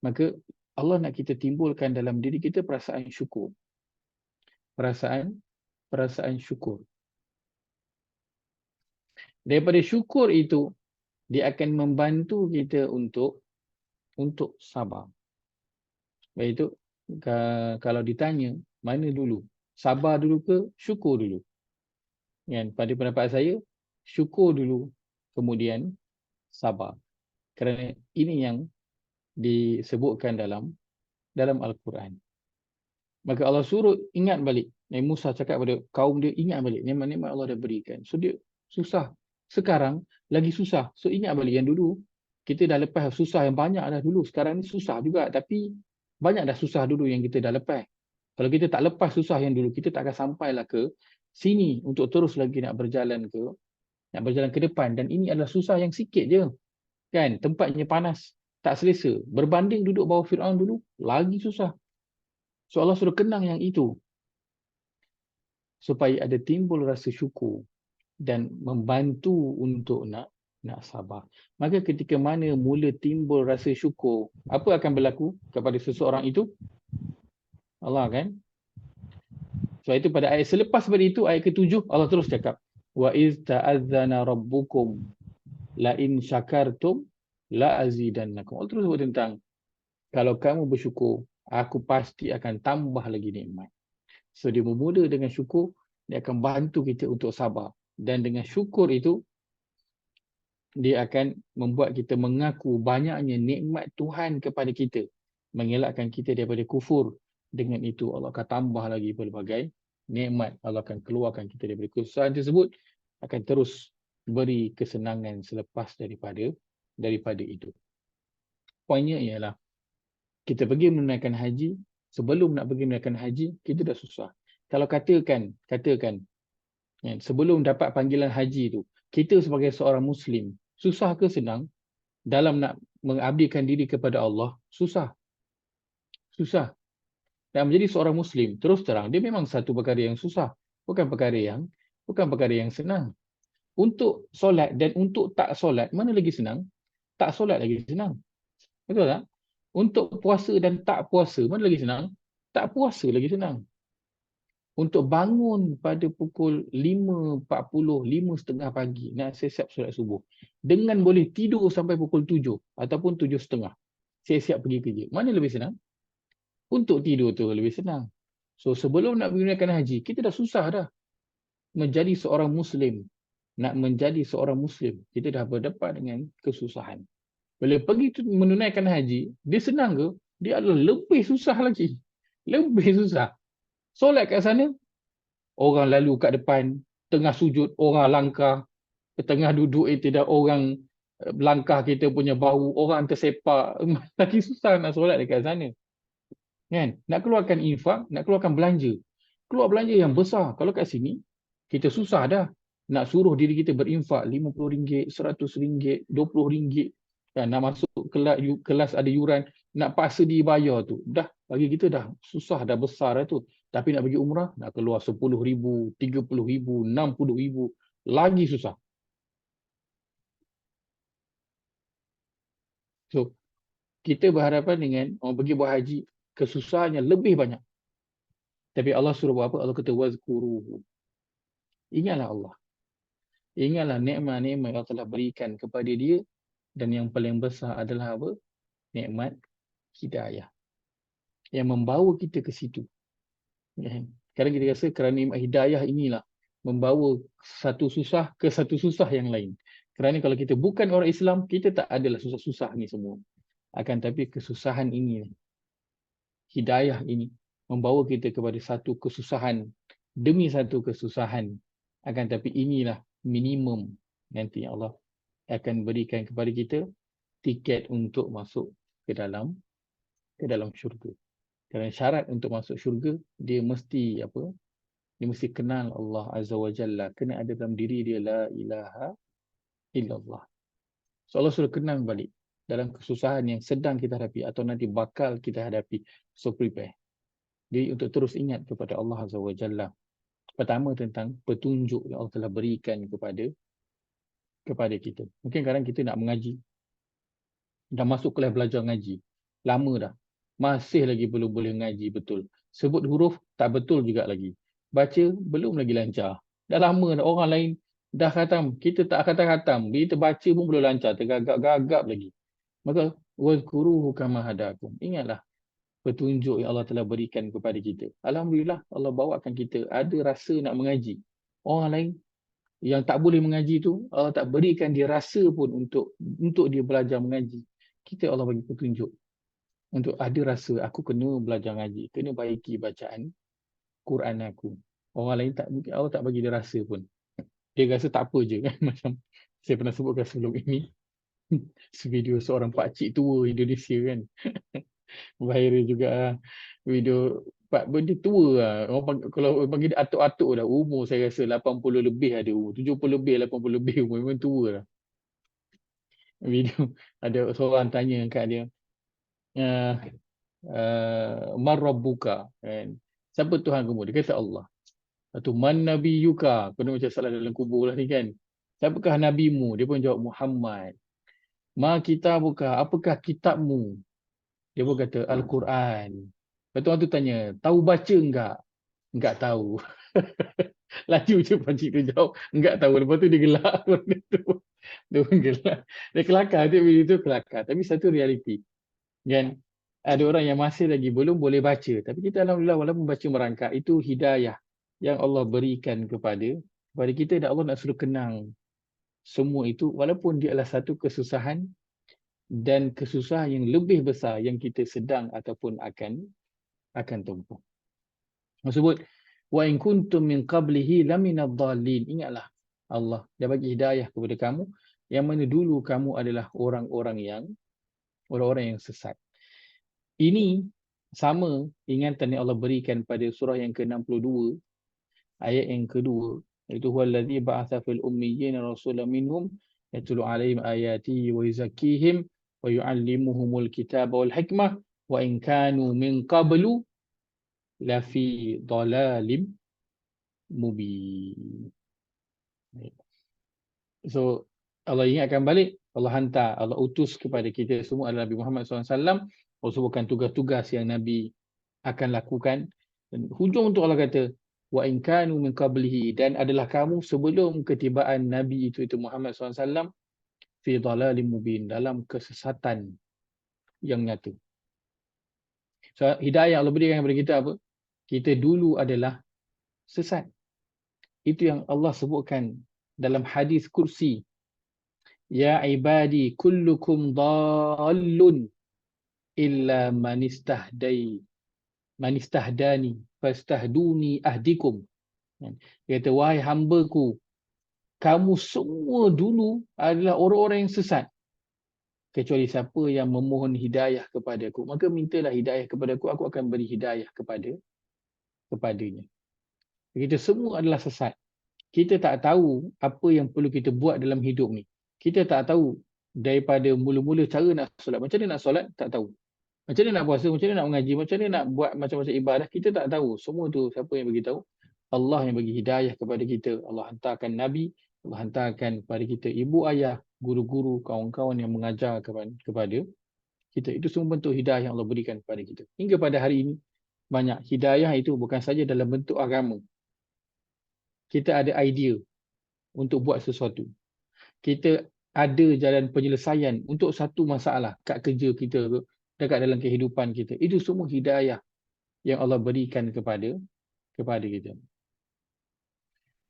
S1: Maka Allah nak kita timbulkan dalam diri kita perasaan syukur. Perasaan syukur. Daripada syukur itu, dia akan membantu kita untuk sabar. Baik itu, kalau ditanya, mana dulu? Sabar dulu ke syukur dulu? Pada pendapat saya, syukur dulu, kemudian sabar. Kerana ini yang disebutkan dalam Al-Quran. Maka Allah suruh ingat balik. Nabi Musa cakap pada kaum dia, ingat balik nikmat-nikmat Allah dah berikan. So dia susah. Sekarang lagi susah. So ingat balik yang dulu. Kita dah lepas susah yang banyak dah dulu. Sekarang ni susah juga. Tapi banyak dah susah dulu yang kita dah lepas. Kalau kita tak lepas susah yang dulu, kita tak akan sampailah ke sini untuk terus lagi nak berjalan ke depan. Dan ini adalah susah yang sikit je. Kan? Tempatnya panas. Tak selesa. Berbanding duduk bawah Firaun dulu, lagi susah. So Allah suruh kenang yang itu. Supaya ada timbul rasa syukur. Dan membantu untuk nak sabar. Maka ketika mana mula timbul rasa syukur, apa akan berlaku kepada seseorang itu? Allah kan? Sebab itu pada ayat selepas daripada itu, ayat ke-7, Allah terus cakap, wa iz ta'azzana rabbukum la in syakartum la azidannakum. Allah terus sebut tentang kalau kamu bersyukur, aku pasti akan tambah lagi nikmat. So dia bermula dengan syukur, dia akan bantu kita untuk sabar. Dan dengan syukur itu, dia akan membuat kita mengaku banyaknya nikmat Tuhan kepada kita. Mengelakkan kita daripada kufur. Dengan itu Allah akan tambah lagi pelbagai nikmat. Allah akan keluarkan kita daripada kesusahan tersebut. Akan terus beri kesenangan selepas daripada itu. Poinnya ialah, kita pergi menunaikan haji, sebelum nak pergi menunaikan haji, kita dah susah. Kalau katakan sebelum dapat panggilan haji tu, kita sebagai seorang Muslim, susah ke senang dalam nak mengabdikan diri kepada Allah? Susah. Dan menjadi seorang Muslim, terus terang, dia memang satu perkara yang susah. Bukan perkara yang senang. Untuk solat dan untuk tak solat, mana lagi senang? Tak solat lagi senang. Betul tak? Untuk puasa dan tak puasa, mana lagi senang? Tak puasa lagi senang. Untuk bangun pada pukul 5.40, 5.30 pagi, nak siap solat subuh. Dengan boleh tidur sampai pukul 7 ataupun 7.30. Siap pergi kerja. Mana lebih senang? Untuk tidur tu lebih senang. So sebelum nak menggunakan haji, kita dah susah dah. Menjadi seorang Muslim. Nak menjadi seorang Muslim, kita dah berdepan dengan kesusahan. Bila pergi menunaikan haji, dia senang ke? Dia adalah lebih susah lagi. Lebih susah. Solat kat sana, orang lalu kat depan, tengah sujud, orang langkah, tengah duduk tidak orang langkah kita punya bahu, orang tersepak. Lagi susah nak solat dekat sana. Kan? Nak keluarkan infak, nak keluarkan belanja. Keluar belanja yang besar. Kalau kat sini, kita susah dah. Nak suruh diri kita berinfak RM50, RM100, RM20. Kan? Nak masuk kelas ada yuran, nak paksa dibayar tu. Dah, bagi kita dah susah, dah besar dah tu. Tapi nak pergi umrah, nak keluar RM10,000, RM30,000, RM60,000. lagi susah. So, kita berhadapan dengan orang pergi buat haji, kesusahannya lebih banyak. Tapi Allah suruh buat apa? Allah kata wazkuruhu. Ingatlah Allah. Ingatlah nikmat-nikmat yang Allah telah berikan kepada dia, dan yang paling besar adalah apa? Nikmat hidayah yang membawa kita ke situ. Kan? Kadang kita rasa kerana nikmat hidayah inilah membawa satu susah ke satu susah yang lain. Kerana kalau kita bukan orang Islam, kita tak adalah susah-susah ni semua. Akan tapi kesusahan ini, hidayah ini membawa kita kepada satu kesusahan demi satu kesusahan. Akan tapi inilah minimum nanti Allah akan berikan kepada kita tiket untuk masuk ke dalam syurga. Kerana syarat untuk masuk syurga, dia mesti apa? Dia mesti kenal Allah Azza wa Jalla. Kena ada dalam diri dia la ilaha illallah. So Allah suruh kenal balik dalam kesusahan yang sedang kita hadapi atau nanti bakal kita hadapi. So prepare. Jadi untuk terus ingat kepada Allah Azza wa Jalla. Pertama tentang petunjuk yang Allah telah berikan kepada kita. Mungkin kadang kita nak mengaji, dah masuk kelas belajar ngaji, lama dah, masih lagi belum boleh ngaji betul. Sebut huruf tak betul juga lagi. Baca belum lagi lancar. Dah lama dah, orang lain dah khatam, kita tak khatam-khatam. Bila kita baca pun belum lancar, tergagap-gagap lagi. Maka wazkuruhu kama hadakum. Ingatlah petunjuk yang Allah telah berikan kepada kita. Alhamdulillah Allah bawakan kita ada rasa nak mengaji. Orang lain yang tak boleh mengaji tu, Allah tak berikan dia rasa pun untuk dia belajar mengaji. Kita Allah bagi petunjuk untuk ada rasa aku kena belajar ngaji, kena baiki bacaan Quran aku. Orang lain tak, mungkin Allah tak bagi dia rasa pun. Dia rasa tak apa je kan. Macam saya pernah sebutkan sebelum ini, video seorang pakcik tua Indonesia kan. Viral juga video pak dia tua lah. Kalau panggil dia atuk-atuk dah, umur saya rasa 80 lebih ada, umur 70 lebih, 80 lebih, umur memang tua lah. Video ada seorang tanya kat dia, man rabbuka, kan? Siapa Tuhan kamu? Dia kata Allah. Atau man nabiyuka, kena macam salah dalam kubur lah ni kan. Siapakah nabimu? Dia pun jawab Muhammad. Ma kitabuka, apakah kitabmu? Dia pun kata Al-Quran. Lepas tu orang tu tanya, tahu baca enggak? Enggak tahu. Laju je pakcik tu jawab, enggak tahu. Lepas tu dia gelak. Dia pun gelak. Dia kelakar, dia video tu kelakar. Tapi satu realiti. Kan? Ada orang yang masih lagi belum boleh baca. Tapi kita alhamdulillah walaupun baca merangkak, itu hidayah yang Allah berikan kepada kita, dan Allah nak suruh kenang semua itu, walaupun dia adalah satu kesusahan dan kesusahan yang lebih besar yang kita sedang ataupun akan tempuh. Maksud wa in kuntum min qablihi laminadh dhalin. Ingatlah Allah dia bagi hidayah kepada kamu yang mana dulu kamu adalah orang-orang yang sesat. Ini sama ingatan yang Allah berikan pada surah yang ke-62 ayat yang kedua, iaitu huwallazi ba'atsa fil ummiyyin rasulan minhum yatlu 'alaihim ayatihi wa yuzakkihim wa yu'allimuhumul kitaba wal hikmah wa in kanu min qablu lafi dhalalim mubin. So Allah ingatkan balik, Allah hantar, Allah utus kepada kita semua adalah Nabi Muhammad SAW. Allah sebutkan tugas-tugas yang Nabi akan lakukan. Dan hujung untuk Allah kata, wa in kanu min qablihi, dan adalah kamu sebelum ketibaan Nabi itu Muhammad SAW, fi dhalalim mubin, dalam kesesatan yang nyata. So hidayah Allah berikan kepada kita apa? Kita dulu adalah sesat. Itu yang Allah sebutkan dalam hadis kursi. Ya ibadi kullukum dhallun illa man istahdani fastahduni ahdikum. Dia kata, wahai hamba-Ku, kamu semua dulu adalah orang-orang yang sesat, kecuali siapa yang memohon hidayah kepadaku, maka mintalah hidayah kepadaku, aku akan beri hidayah kepadanya. Kita semua adalah sesat. Kita tak tahu apa yang perlu kita buat dalam hidup ni. Kita tak tahu daripada mula-mula cara nak solat. Macam mana nak solat? Tak tahu. Macam mana nak puasa? Macam mana nak mengaji? Macam mana nak buat macam-macam ibadah? Kita tak tahu. Semua tu siapa yang bagi tahu? Allah yang bagi hidayah kepada kita. Allah hantarkan Nabi Allah hantarkan kepada kita ibu ayah, guru-guru, kawan-kawan yang mengajar kepada kita. Itu semua bentuk hidayah yang Allah berikan kepada kita. Hingga pada hari ini, banyak hidayah itu bukan saja dalam bentuk agama. Kita ada idea untuk buat sesuatu. Kita ada jalan penyelesaian untuk satu masalah kat kerja kita ke, dekat dalam kehidupan kita. Itu semua hidayah yang Allah berikan kepada kita.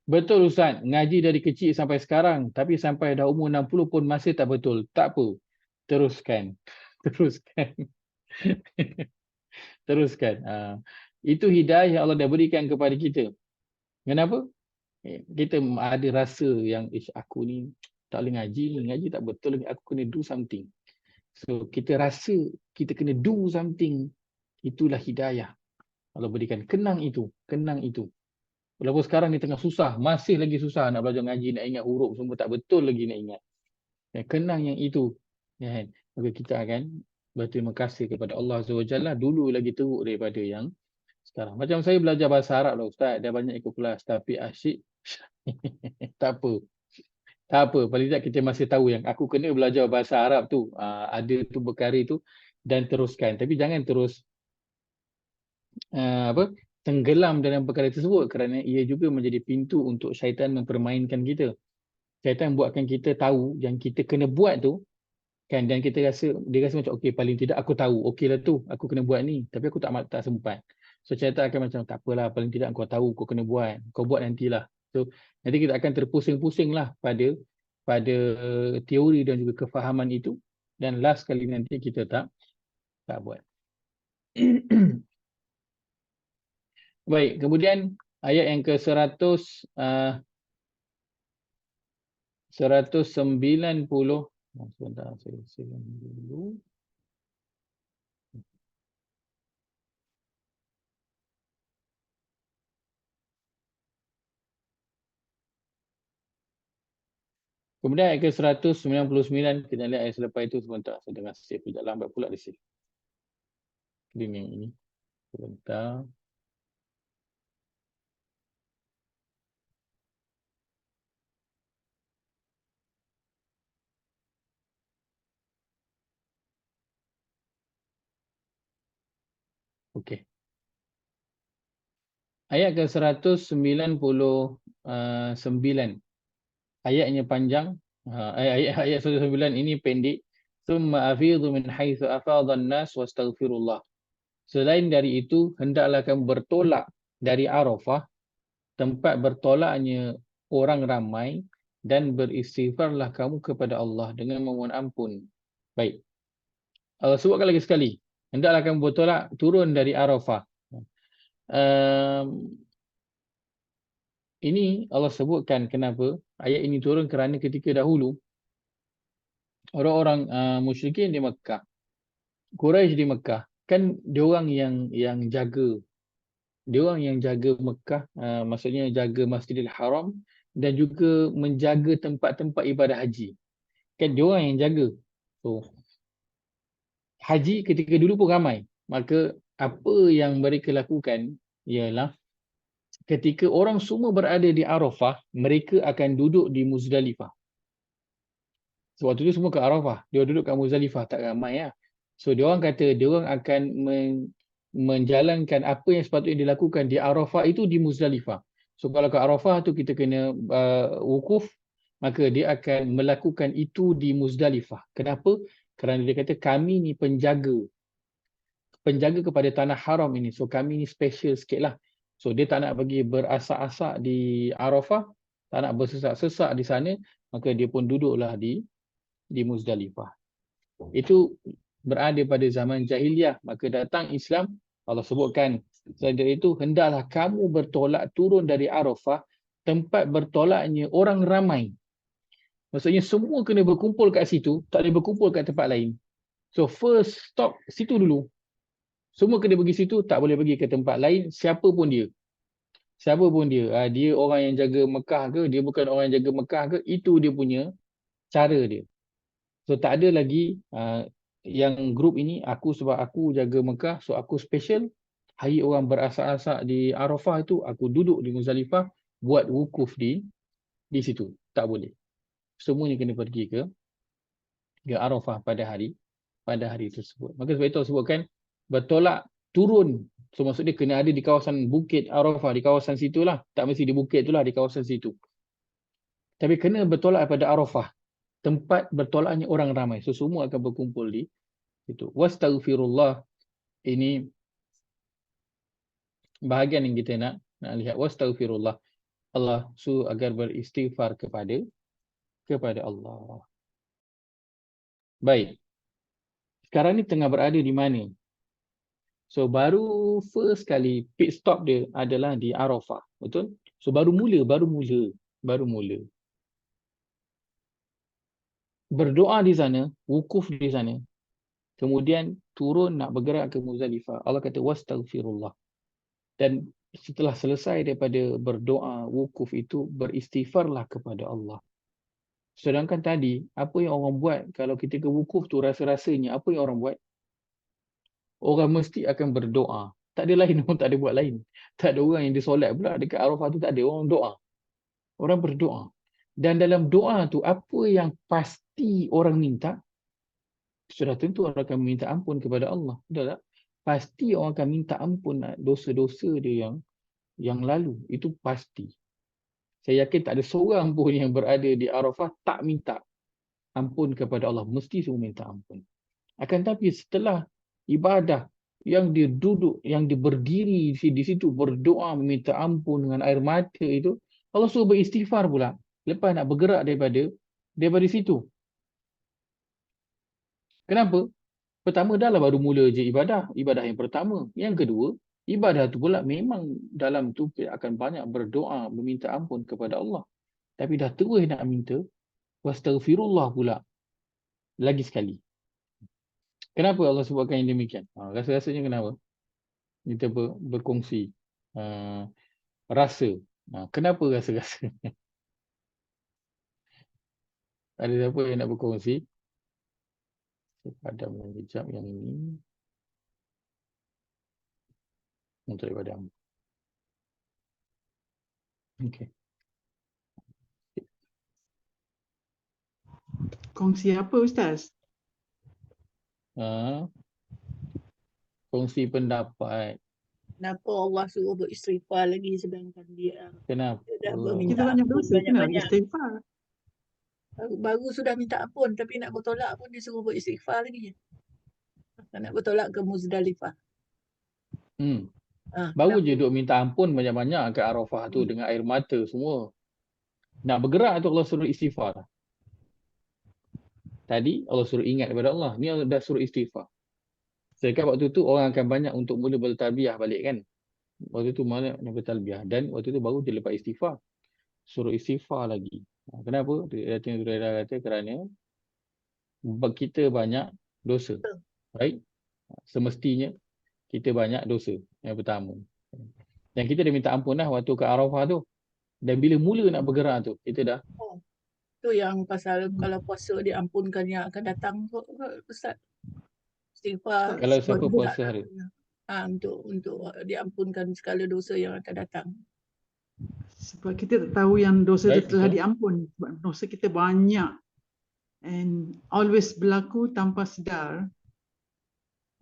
S1: Betul Ustaz, ngaji dari kecil sampai sekarang, tapi sampai dah umur 60 pun masih tak betul. Tak apa. Teruskan. Teruskan. Teruskan. Itu hidayah yang Allah dah berikan kepada kita. Kenapa? Kita ada rasa yang aku ni tak boleh ngaji ni, ngaji tak betul lagi, aku kena do something. So kita rasa kita kena do something. Itulah hidayah Allah berikan. Kenang itu. Walaupun sekarang ni tengah susah, masih lagi susah nak belajar ngaji, nak ingat huruf semua tak betul lagi nak ingat. Kenang yang itu. Maka kita akan berterima kasih kepada Allah Azza wa Jalla dulu lagi teruk daripada yang sekarang. Macam saya belajar bahasa Arab lah Ustaz, dah banyak ikut kelas, tapi asyik tak apa. Tak apa, paling tak kita masih tahu yang aku kena belajar bahasa Arab tu. Ada tu perkara tu dan teruskan. Tapi jangan terus tenggelam dalam perkara tersebut kerana ia juga menjadi pintu untuk syaitan mempermainkan kita. Syaitan buatkan kita tahu yang kita kena buat tu kan, dan dia rasa macam okey, paling tidak aku tahu, okeylah tu aku kena buat ni, tapi aku tak sempat. So syaitan akan macam tak apalah, paling tidak kau tahu kau kena buat, kau buat nantilah. So nanti kita akan terpusing-pusing lah pada teori dan juga kefahaman itu, dan last kali nanti kita tak buat. Baik, kemudian ayat yang ke 190. Sebentar, saya silang dulu. Kemudian ayat ke 199, kita lihat ayat selepas itu sebentar. Saya dengar save sekejap, lambat pula di sini. Screen yang ini. Sebentar. Okey. Ayat ke 199. Ayatnya panjang. Ayat 199 ini pendek. Tsumma afidhu min haitsu afadha an-nas wastaghfirullah. Selain dari itu, hendaklah kamu bertolak dari Arafah, tempat bertolaknya orang ramai, dan beristighfarlah kamu kepada Allah dengan memohon ampun. Baik. Allah sebutkan lagi sekali. Hendaklah kamu bertolak turun dari Arafah. Ini Allah sebutkan kenapa ayat ini turun, kerana ketika dahulu orang-orang musyrikin di Mekah, Quraisy di Mekah, kan diorang yang jaga Mekah, maksudnya jaga Masjidil Haram dan juga menjaga tempat-tempat ibadah haji. Kan diorang yang jaga. So haji ketika dulu pun ramai. Maka apa yang mereka lakukan ialah ketika orang semua berada di Arafah, mereka akan duduk di Muzdalifah. Sebab tu semua ke Arafah, dia duduk kat Muzdalifah, tak ramai lah. So dia orang kata dia orang akan menjalankan apa yang sepatutnya dilakukan di Arafah itu di Muzdalifah. So kalau ke Arafah tu kita kena wukuf, maka dia akan melakukan itu di Muzdalifah. Kenapa? Kerana dia kata kami ni penjaga kepada tanah haram ini. So kami ni special sikit lah. So dia tak nak pergi berasak-asak di Arafah, tak nak bersesak-sesak di sana, maka dia pun duduklah di Muzdalifah. Itu berada pada zaman jahiliah. Maka datang Islam, Allah sebutkan selain itu, hendaklah kamu bertolak turun dari Arafah, tempat bertolaknya orang ramai. Maksudnya semua kena berkumpul kat situ, tak boleh berkumpul kat tempat lain. So first stop situ dulu. Semua kena pergi situ, tak boleh pergi ke tempat lain, siapa pun dia. Dia orang yang jaga Mekah ke, dia bukan orang yang jaga Mekah ke, itu dia punya cara dia. So tak ada lagi yang grup ini, sebab aku jaga Mekah, so aku special. Hari orang berasak-asak di Arafah itu, aku duduk di Muzdalifah, buat wukuf di situ. tak boleh. Semuanya kena pergi ke Arafah pada hari tersebut. Maka sebab itu Allah sebutkan bertolak turun. So maksud dia kena ada di kawasan bukit Arafah, di kawasan situlah. Tak mesti di bukit itulah, di kawasan situ. Tapi kena bertolak pada Arafah, tempat bertolaknya orang ramai. So semua akan berkumpul di situ. Wastaghfirullah, ini bahagian yang kita nak lihat. Wastaghfirullah, Allah suruh agar beristighfar kepada Allah. Baik. Sekarang ni tengah berada di mana? So baru first kali pit stop dia adalah di Arafah, betul? So baru mula. Berdoa di sana, wukuf di sana. Kemudian turun nak bergerak ke Muzdalifah. Allah kata wastaghfirullah. Dan setelah selesai daripada berdoa wukuf itu, beristighfarlah kepada Allah. Sedangkan tadi, apa yang orang buat kalau kita ke wukuf tu, rasa-rasanya apa yang orang buat? Orang mesti akan berdoa. Tak ada lain, orang tak ada buat lain. Tak ada orang yang disolat pula dekat Arafah tu, tak ada. Orang doa. Orang berdoa. Dan dalam doa tu, apa yang pasti orang minta? Sudah tentu orang akan minta ampun kepada Allah. Betul tak? Pasti orang akan minta ampun dosa-dosa dia yang lalu. Itu pasti. Saya yakin tak ada seorang pun yang berada di Arafah tak minta ampun kepada Allah. Mesti semua minta ampun. Akan tapi setelah ibadah yang dia duduk, yang dia berdiri di situ berdoa meminta ampun dengan air mata itu, Allah suruh beristighfar pula. Lepas nak bergerak daripada situ. Kenapa? Pertama dah lah baru mula je ibadah yang pertama. Yang kedua, ibadah tu pula memang dalam tu akan banyak berdoa meminta ampun kepada Allah. Tapi dah terus nak minta wastaghfirullah pula lagi sekali. Kenapa Allah sebutkan yang demikian? Rasa-rasanya kenapa? Kita berkongsi rasa. Kenapa rasa-rasa? Ada siapa yang nak berkongsi? Saya padam kejap yang ini. Untuk padam. Okey.
S3: Kongsi apa Ustaz?
S1: Kongsi pendapat.
S2: Kenapa Allah suruh beristighfar lagi sedangkan dia
S1: Kenapa?
S2: dah
S3: Kita
S2: berminta
S3: banyak
S2: ampun
S3: dosa, kena
S2: banyak-banyak.
S3: istighfar.
S2: Baru sudah minta ampun tapi nak bertolak pun dia suruh beristighfar lagi. Nak bertolak ke Muzdalifah.
S1: Baru je duk minta ampun banyak-banyak kat Arafah tu dengan air mata semua. Nak bergerak tu Allah suruh istighfar. Tadi Allah suruh ingat kepada Allah. Ni Allah dah suruh istighfar. Sedangkan waktu tu orang akan banyak untuk mula bertalbiyah balik kan. Waktu tu mana nak bertalbiyah. Dan waktu tu baru dia lepas istighfar. Suruh istighfar lagi. Kenapa? Dia kata kerana kita banyak dosa. Baik? Semestinya kita banyak dosa. Yang pertama. Dan kita dah minta ampun dah waktu ke Arafah tu. Dan bila mula nak bergerak tu, kita dah.
S2: Tu yang pasal kalau puasa diampunkan yang akan datang Ustaz. Istighfar.
S1: Kalau siapa puasa hari.
S2: Untuk diampunkan segala dosa yang akan datang.
S3: Sebab kita tak tahu yang dosa
S1: Baik,
S3: itu telah
S1: betul.
S3: diampun. Sebab dosa kita banyak. And always berlaku tanpa sedar.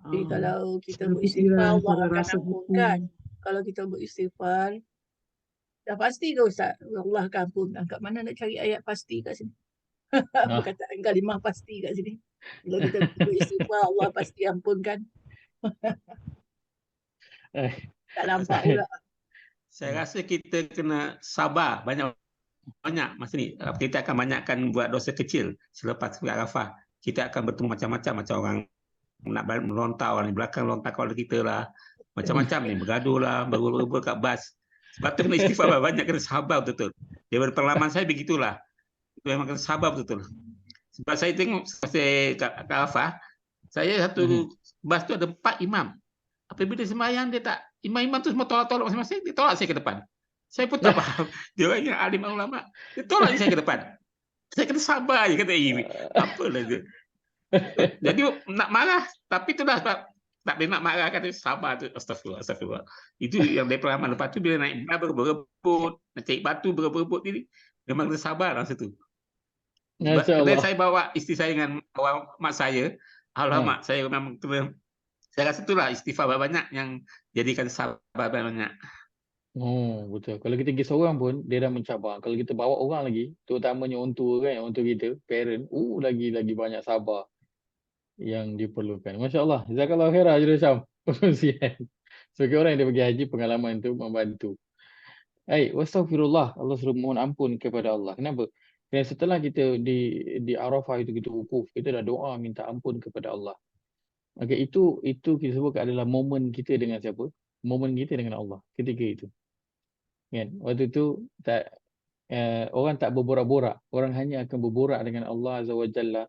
S2: Jadi kalau kita
S3: secara
S2: beristighfar,
S3: fikiran,
S2: Allah
S3: secara
S2: akan
S3: rasa
S2: ampunkan.
S3: hukum.
S2: Kalau kita beristighfar, dah pasti ke Ustaz? Allah akan ampunkan. Kat mana nak cari ayat pasti kat sini? Perkataan kalimah pasti kat sini. Bila kita beristighfar, Allah pasti ampunkan. Tak nampak pula.
S4: Saya rasa kita kena sabar banyak masa ni. Kita akan banyakkan buat dosa kecil selepas Arafah. Kita akan bertemu macam-macam macam orang nak melontar, orang di belakang lontar kawan kita lah. Macam-macam ni, bergaduh lah, berbual kat bas. Sebab tu kena istighfar banyak, kena sabar betul-betul. Daripada pengalaman saya begitulah. Memang kena sabar betul-betul. Sebab saya tengok saya kat Arafah, saya satu bas tu ada 4 imam. Apabila sembahyang dia tak, imam-imam tu semua tolak-tolak masing-masing, dia tolak saya ke depan. Saya pun tak faham. Dia orang yang alim ulama, dia tolak saya ke depan. Saya kena sabar je, kata apalah dia. Jadi nak marah, tapi tu dah sebab tak boleh nak marah, kata sabar tu. Astagfirullah. Itu yang dari pengalaman. Lepas tu bila naik berebut, nak cari batu berebut ni. memang kena sabar masa tu.
S1: Masya
S4: Bila
S1: Allah.
S4: saya bawa isteri saya dengan bawa mak saya, alamak, saya memang kena, saya rasa itulah istighfar banyak yang jadikan sabar banyak.
S1: Oh, betul. Kalau kita pergi seorang pun, dia dah mencabar. Kalau kita bawa orang lagi, terutamanya orang tua kan, orang tua kita, parent, lagi banyak sabar yang diperlukan. Masya Allah. Jazakallah khairah, Haji Syam. Perkongsian. Sebagai orang yang dah pergi haji, pengalaman itu membantu. Baik, wastaghfirullah. Allah suruh mohon ampun kepada Allah. Kenapa? Kerana setelah kita di Arafah itu kita wukuf, kita dah doa minta ampun kepada Allah. Maka itu kita sebut adalah momen kita dengan siapa? Momen kita dengan Allah ketika itu. Kan? Waktu itu orang tak berborak-borak. Orang hanya akan berborak dengan Allah Azza wa Jalla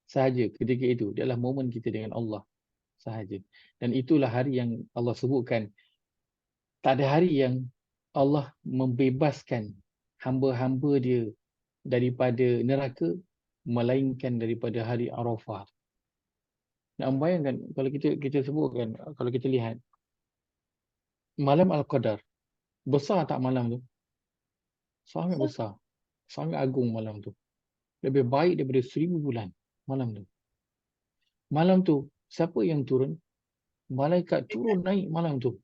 S1: sahaja ketika itu. Dia adalah momen kita dengan Allah sahaja. Dan itulah hari yang Allah sebutkan. Tak ada hari yang Allah membebaskan hamba-hamba dia daripada neraka melainkan daripada hari Arafah. Nak bayangkan kalau kita sebutkan, kalau kita lihat malam Al-Qadar, besar tak malam tu? Sangat besar. Sangat agung malam tu. Lebih baik daripada 1000 bulan malam tu. Malam tu siapa yang turun? Malaikat turun naik malam tu.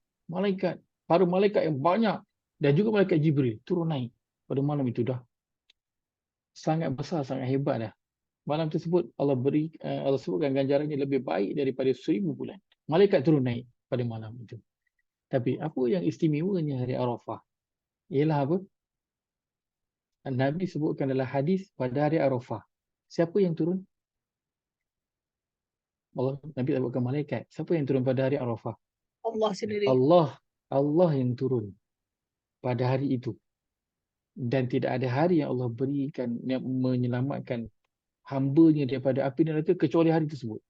S1: Para malaikat yang banyak dan juga malaikat Jibril turun naik pada malam itu dah. Sangat besar, sangat hebat dah. Malam tersebut Allah sebutkan ganjarannya lebih baik daripada 1000 bulan. Malaikat turun naik pada malam itu. Tapi apa yang istimewanya hari Arafah? Ialah apa? Nabi sebutkan dalam hadis pada hari Arafah. Siapa yang turun? Nabi sebutkan malaikat. Siapa yang turun pada hari Arafah?
S2: Allah sendiri.
S1: Allah yang turun pada hari itu. Dan tidak ada hari yang Allah berikan yang menyelamatkan hamba-Nya daripada api neraka kecuali hari tersebut.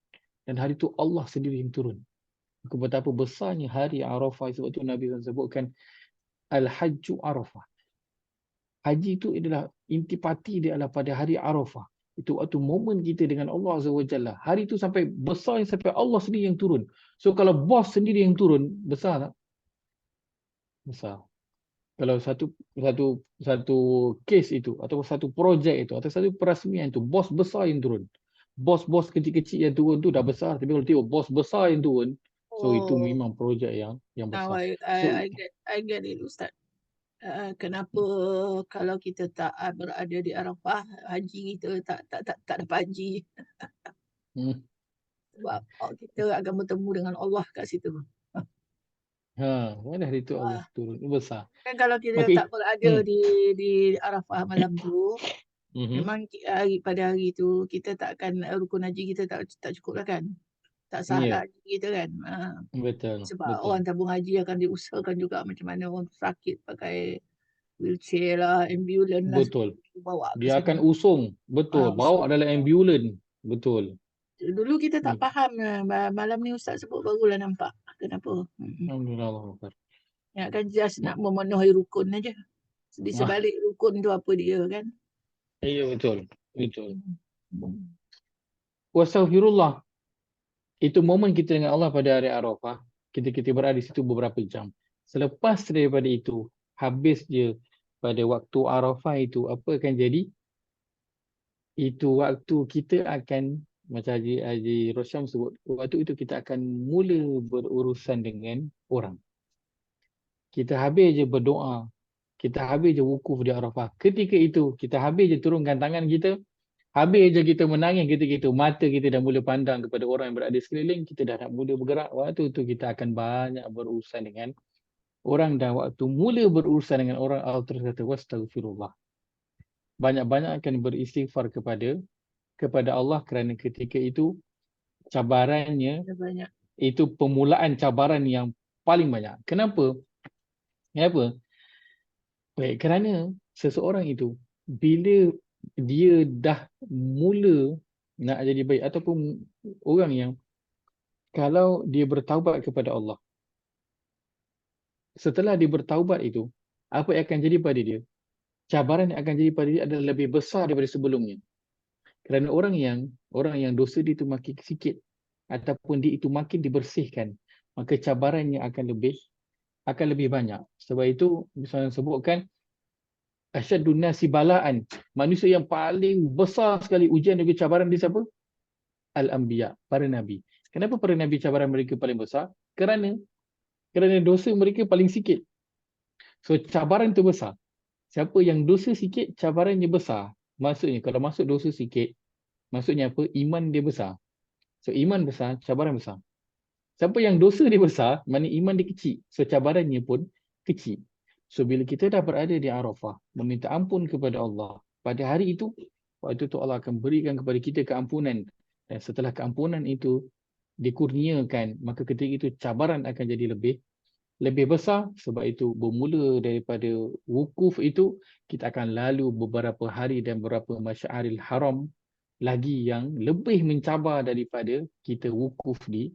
S1: Dan hari itu Allah sendiri yang turun. Betapa besarnya hari Arafah. Sebab itu Nabi sebutkan Al-Hajju Arafah. Haji itu adalah intipati dia adalah pada hari Arafah. Itu waktu momen kita dengan Allah Azza wa Jalla. Hari itu sampai besar sampai Allah sendiri yang turun. So kalau bos sendiri yang turun, besar tak? Besar. Kalau satu kes itu atau satu projek itu atau satu perasmian itu, bos besar yang turun. Bos-bos kecil-kecil yang turun tu dah besar, tapi kalau tengok bos besar yang turun, so itu memang projek yang
S2: Now
S1: besar.
S2: I get it, Ustaz. Kenapa kalau kita tak berada di Arafah, haji kita tak dapat haji? Sebab kita akan bertemu dengan Allah kat situ.
S1: Pada hari itu Allah turun, itu besar.
S2: Kan kalau kita tak berada di Arafah malam tu, memang pada hari itu kita tak akan, rukun haji kita tak cukup lah kan? Tak sah lah haji kita kan?
S1: Betul.
S2: Sebab orang tabung haji akan diusahakan juga macam mana orang sakit pakai wheelchair lah, ambulans lah.
S1: Betul.
S2: Bawa
S1: Dia akan usung. Betul. Bawa dalam ambulans. Betul.
S2: Dulu kita tak faham. Malam ni Ustaz sebut barulah nampak. Kenapa?
S1: Alhamdulillah.
S2: Ya kan just nak memenuhi rukun aja. Di sebalik rukun tu apa dia kan?
S1: Ya betul. Wastaghfirullah. Itu momen kita dengan Allah pada hari Arafah. Kita berada di situ beberapa jam. Selepas daripada itu, habis je pada waktu Arafah itu, apa akan jadi? Itu waktu kita akan, macam Haji Rosyam sebut, waktu itu kita akan mula berurusan dengan orang. Kita habis je berdoa, kita habis je wukuf di Arafah. Ketika itu, kita habis je turunkan tangan kita, habis je kita menangis ketika itu, mata kita dah mula pandang kepada orang yang berada di sekeliling, kita dah nak mula bergerak. Waktu itu kita akan banyak berurusan dengan orang, dan waktu mula berurusan dengan orang, Allah terus kata, wastaghfirullah. Banyak-banyak akan beristighfar kepada Allah kerana ketika itu cabarannya, itu permulaan cabaran yang paling banyak. Kenapa? Baik, kerana seseorang itu bila dia dah mula nak jadi baik, ataupun orang yang kalau dia bertaubat kepada Allah, setelah dia bertaubat itu, apa yang akan jadi pada dia? Cabaran yang akan jadi pada dia adalah lebih besar daripada sebelumnya. Kerana orang yang dosa dia itu makin sikit ataupun dia itu makin dibersihkan, maka cabarannya akan lebih banyak. Sebab itu misalnya sebutkan Asyaddun nasi balaan. Manusia yang paling besar sekali ujian dan cabaran dia siapa? Al-Anbiya, para nabi. Kenapa para nabi cabaran mereka paling besar? Kerana dosa mereka paling sikit. So cabaran itu besar. Siapa yang dosa sikit, cabarannya besar. Maksudnya kalau masuk dosa sikit, maksudnya apa? Iman dia besar. So iman besar, cabaran besar. Siapa yang dosa dia besar, maknanya iman dia kecil. So cabarannya pun kecil. So bila kita dah berada di Arafah, meminta ampun kepada Allah, pada hari itu, waktu itu Allah akan berikan kepada kita keampunan. Dan setelah keampunan itu dikurniakan, maka ketika itu cabaran akan jadi lebih besar. Sebab itu bermula daripada wukuf itu, kita akan lalu beberapa hari dan beberapa masyaril haram lagi yang lebih mencabar daripada kita wukuf di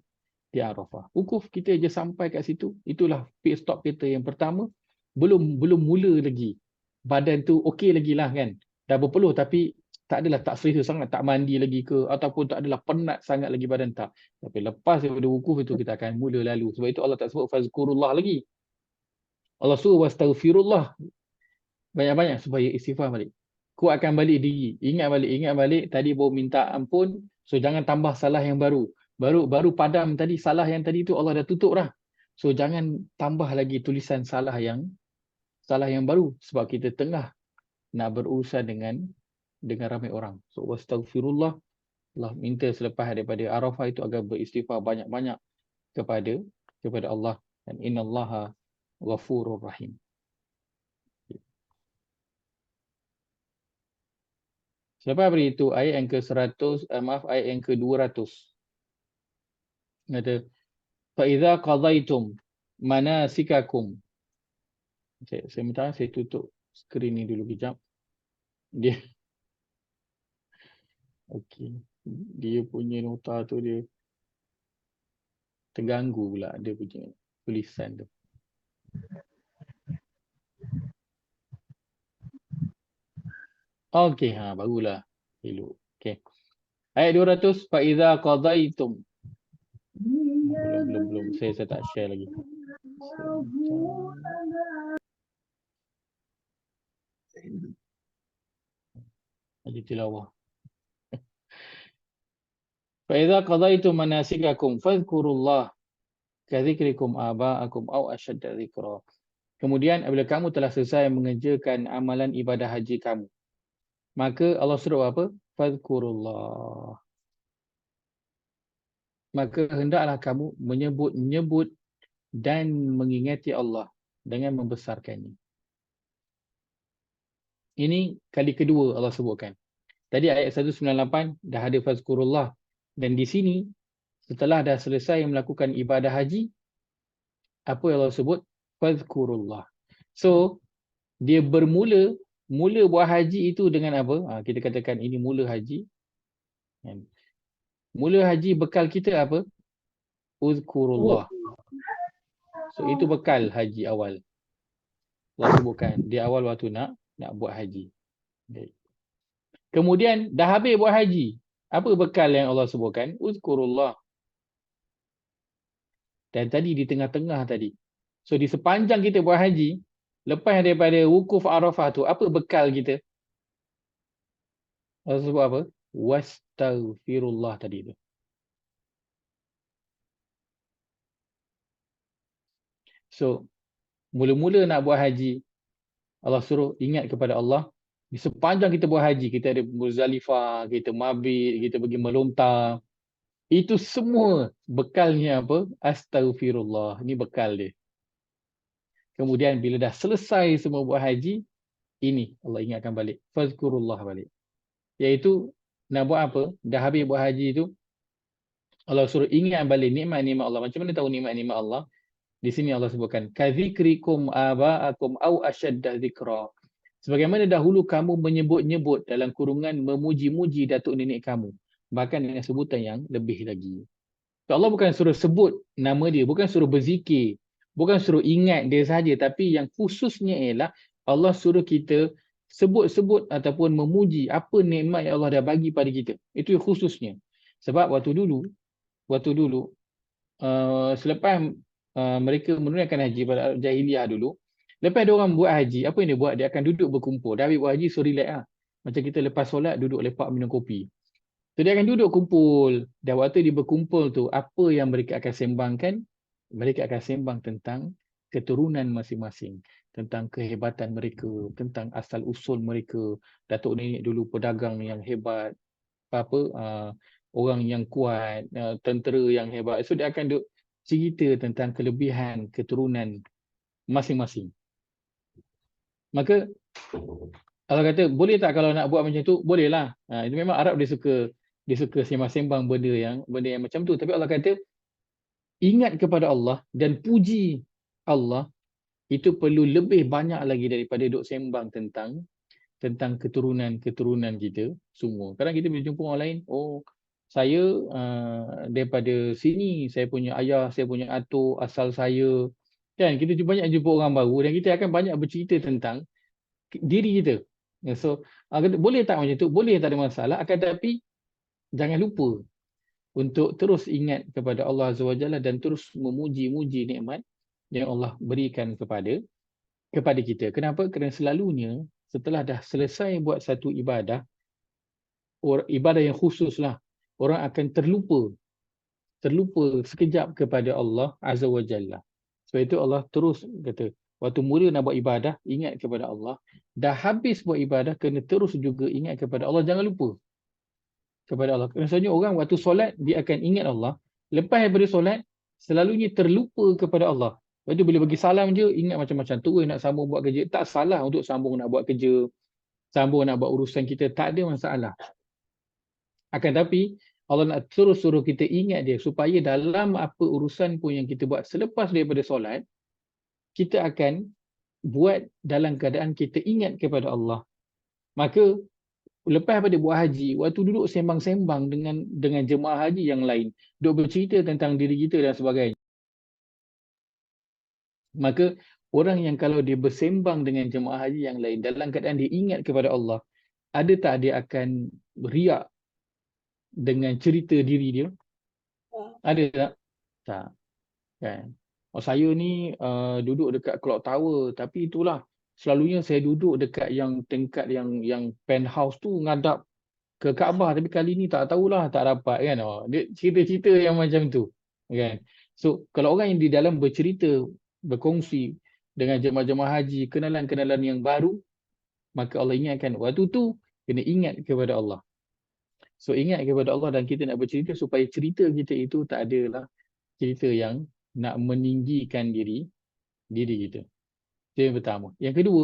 S1: Arafah. Wukuf kita je sampai kat situ, itulah pit stop kita yang pertama. Belum mula lagi. Badan tu okey lagi lah kan. Dah berpeluh tapi tak adalah tak selesa sangat, tak mandi lagi ke, ataupun tak adalah penat sangat lagi badan, tak. Tapi lepas daripada wukuf itu kita akan mula lalu. Sebab itu Allah tak sebut fazkurullah lagi. Allah suruh wastaghfirullah. Banyak-banyak supaya istighfar balik. Kuatkan balik diri. Ingat balik. Tadi baru minta ampun. So jangan tambah salah yang baru. Baru padam tadi, salah yang tadi tu Allah dah tutup dah. So jangan tambah lagi tulisan salah yang baru. Sebab kita tengah nak berurusan dengan ramai orang. So wastaghfirullah. Allah minta selepas daripada Arafah itu agar beristighfar banyak-banyak kepada Allah. Dan innallaha ghafurur rahim. Selepas dari itu ayat yang ke-100, ayat yang ke-200. Kata fa idza qadaitum manasikakum. Saya minta saya tutup skrin ni dulu kejap. Dia okey. Dia punya nota tu dia terganggu pula dia punya tulisan tu. Okey, barulah. Elok. Okey. Ayat 200 fa idza qadaitum. Belum. Saya tak share lagi. Lagi tilawah. Fa idza qadaitum manasikakum fadhkurullah kadzikrikum aba'akum aw ashadda dzikra. Kemudian apabila kamu telah selesai mengerjakan amalan ibadah haji kamu, maka Allah suruh apa? Fadhkurullah. Maka hendaklah kamu menyebut dan mengingati Allah dengan membesarkannya. Ini kali kedua Allah sebutkan. Tadi ayat 198 dah ada fazkurullah. Dan di sini setelah dah selesai melakukan ibadah haji, apa yang Allah sebut? Fazkurullah. So dia mula buat haji itu dengan apa? Kita katakan ini mula haji. Mula haji bekal kita apa? Uzkurullah. So itu bekal haji awal. Allah sebutkan di awal waktu nak buat haji. Kemudian dah habis buat haji. Apa bekal yang Allah sebutkan? Uzkurullah. Dan tadi di tengah-tengah tadi. So di sepanjang kita buat haji, lepas daripada wukuf Arafah tu, apa bekal kita? Allah sebut apa? Wastaghfirullah tadi tu. So mula-mula nak buat haji, Allah suruh ingat kepada Allah. Di sepanjang kita buat haji, kita ada Muzdalifah, kita mabit, kita pergi melontar. Itu semua bekalnya apa? Astaghfirullah. Ini bekal dia. Kemudian bila dah selesai semua buat haji, ini Allah ingatkan balik. Fazkurullah balik. Iaitu nak buat apa? Dah habis buat haji itu, Allah suruh ingat balik nikmat-nikmat Allah. Macam mana tahu nikmat-nikmat Allah? Di sini Allah sebutkan kadzikrikum aba'akum aw ashadda dzikra. Sebagaimana dahulu kamu menyebut-nyebut dalam kurungan memuji-muji datuk nenek kamu, bahkan dengan sebutan yang lebih lagi. So, Allah bukan suruh sebut nama dia, bukan suruh berzikir, bukan suruh ingat dia sahaja, tapi yang khususnya ialah Allah suruh kita sebut-sebut ataupun memuji apa nikmat yang Allah dah bagi pada kita. Itu yang khususnya. Sebab waktu dulu selepas mereka menunaikan haji pada jahiliah dulu, Lepas dia orang buat haji, apa yang dia buat? Dia akan duduk berkumpul. Dah habis buat haji, so relax lah. Macam kita lepas solat, duduk lepak minum kopi. So dia akan duduk kumpul. Dan waktu dia berkumpul tu, apa yang mereka akan sembangkan? Mereka akan sembang tentang keturunan masing-masing. Tentang kehebatan mereka, tentang asal usul mereka. Datuk nenek dulu pedagang yang hebat. Orang yang kuat, tentera yang hebat. So dia akan duk cerita tentang kelebihan keturunan masing-masing. Maka Allah kata, boleh tak kalau nak buat macam tu? Boleh lah. Itu memang Arab dia suka sembang-sembang benda yang macam tu. Tapi Allah kata, ingat kepada Allah dan puji Allah, itu perlu lebih banyak lagi daripada duk sembang tentang keturunan kita semua. Kadang kita bila jumpa orang lain, oh saya daripada sini, saya punya ayah, saya punya atuk, asal saya. Kan kita banyak jumpa orang baru dan kita akan banyak bercerita tentang diri kita. So boleh tak macam tu? Boleh, tak ada masalah. Akan tetapi jangan lupa untuk terus ingat kepada Allah Azza wa Jalla dan terus memuji-muji nikmat yang Allah berikan kepada kita. Kenapa? Kerana selalunya setelah dah selesai buat satu ibadah yang khususlah, orang akan terlupa sekejap kepada Allah Azza wa Jalla. Sebab itu Allah terus kata, waktu mula nak buat ibadah, ingat kepada Allah. Dah habis buat ibadah, kena terus juga ingat kepada Allah. Jangan lupa kepada Allah. Maksudnya orang waktu solat, dia akan ingat Allah. Lepas daripada solat, selalunya terlupa kepada Allah. Lepas tu bila bagi salam je, ingat macam-macam. Terus nak sambung buat kerja. Tak salah untuk sambung nak buat kerja. Sambung nak buat urusan kita. Tak ada masalah. Akan tapi, Allah nak terus suruh kita ingat dia. Supaya dalam apa urusan pun yang kita buat selepas daripada solat, kita akan buat dalam keadaan kita ingat kepada Allah. Maka lepas daripada buat haji, waktu duduk sembang-sembang dengan jemaah haji yang lain, duduk bercerita tentang diri kita dan sebagainya. Maka orang yang kalau dia bersembang dengan jemaah haji yang lain dalam keadaan dia ingat kepada Allah, ada tak dia akan riak dengan cerita diri dia? Ada tak? Tak. Kan? Oh, saya ni duduk dekat clock tower, tapi itulah selalunya saya duduk dekat yang tingkat yang penthouse tu ngadap ke Kaabah, tapi kali ni tak tahulah, tak dapat kan. Dia cerita-cerita yang macam tu kan. So kalau orang yang di dalam bercerita, berkongsi dengan jemaah-jemaah haji, kenalan-kenalan yang baru, maka Allah ingatkan waktu tu kena ingat kepada Allah. So ingat kepada Allah dan kita nak bercerita supaya cerita kita itu tak adalah cerita yang nak meninggikan diri kita. Itu yang pertama. Yang kedua,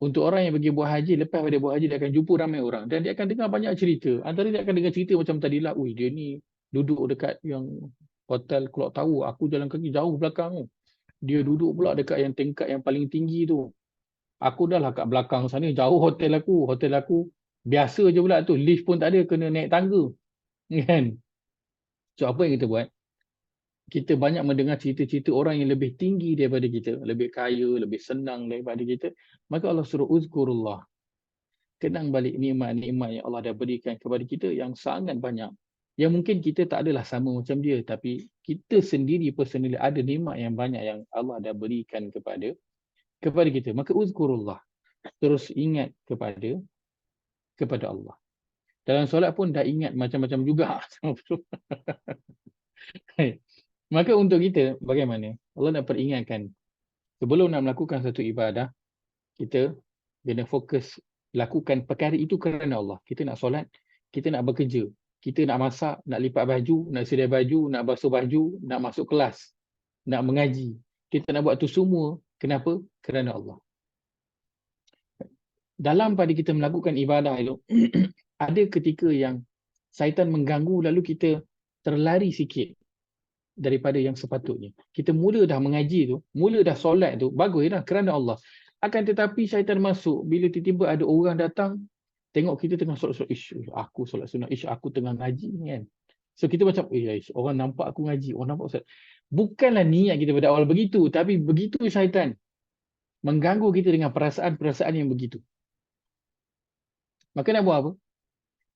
S1: untuk orang yang pergi buat haji, lepas pada buat haji dia akan jumpa ramai orang dan dia akan dengar banyak cerita. Antara dia akan dengar cerita macam tadilah, dia ni duduk dekat yang hotel Clock Tower, aku jalan kaki jauh belakang tu. Dia duduk pula dekat yang tingkat yang paling tinggi tu. Aku dah lah kat belakang sana, jauh hotel aku biasa je pula tu, lift pun tak ada, kena naik tangga. Kan? So apa yang kita buat? Kita banyak mendengar cerita-cerita orang yang lebih tinggi daripada kita, lebih kaya, lebih senang daripada kita. Maka Allah suruh uzkurullah. Kenang balik nikmat-nikmat yang Allah dah berikan kepada kita yang sangat banyak. Yang mungkin kita tak adalah sama macam dia, tapi kita sendiri personally ada nikmat yang banyak yang Allah dah berikan kepada kita. Maka uzkurullah. Terus ingat kepada Allah. Dalam solat pun dah ingat macam-macam juga. Maka untuk kita, bagaimana? Allah nak peringatkan, sebelum nak melakukan satu ibadah, kita kena fokus lakukan perkara itu kerana Allah. Kita nak solat, kita nak bekerja, kita nak masak, nak lipat baju, nak sedia baju, nak basuh baju, nak masuk kelas, nak mengaji. Kita nak buat tu semua, kenapa? Kerana Allah. Dalam pada kita melakukan ibadah itu, ada ketika yang syaitan mengganggu, lalu kita terlari sikit daripada yang sepatutnya. Kita mula dah mengaji tu, mula dah solat tu, bagus dah kerana Allah. Akan tetapi syaitan masuk bila tiba-tiba ada orang datang, tengok kita tengah solat, aku solat sunat, aku tengah ngaji kan. So kita macam, orang nampak aku ngaji, orang nampak solat. Bukanlah niat kita pada awal begitu, tapi begitu syaitan mengganggu kita dengan perasaan-perasaan yang begitu. Maka nak buat apa?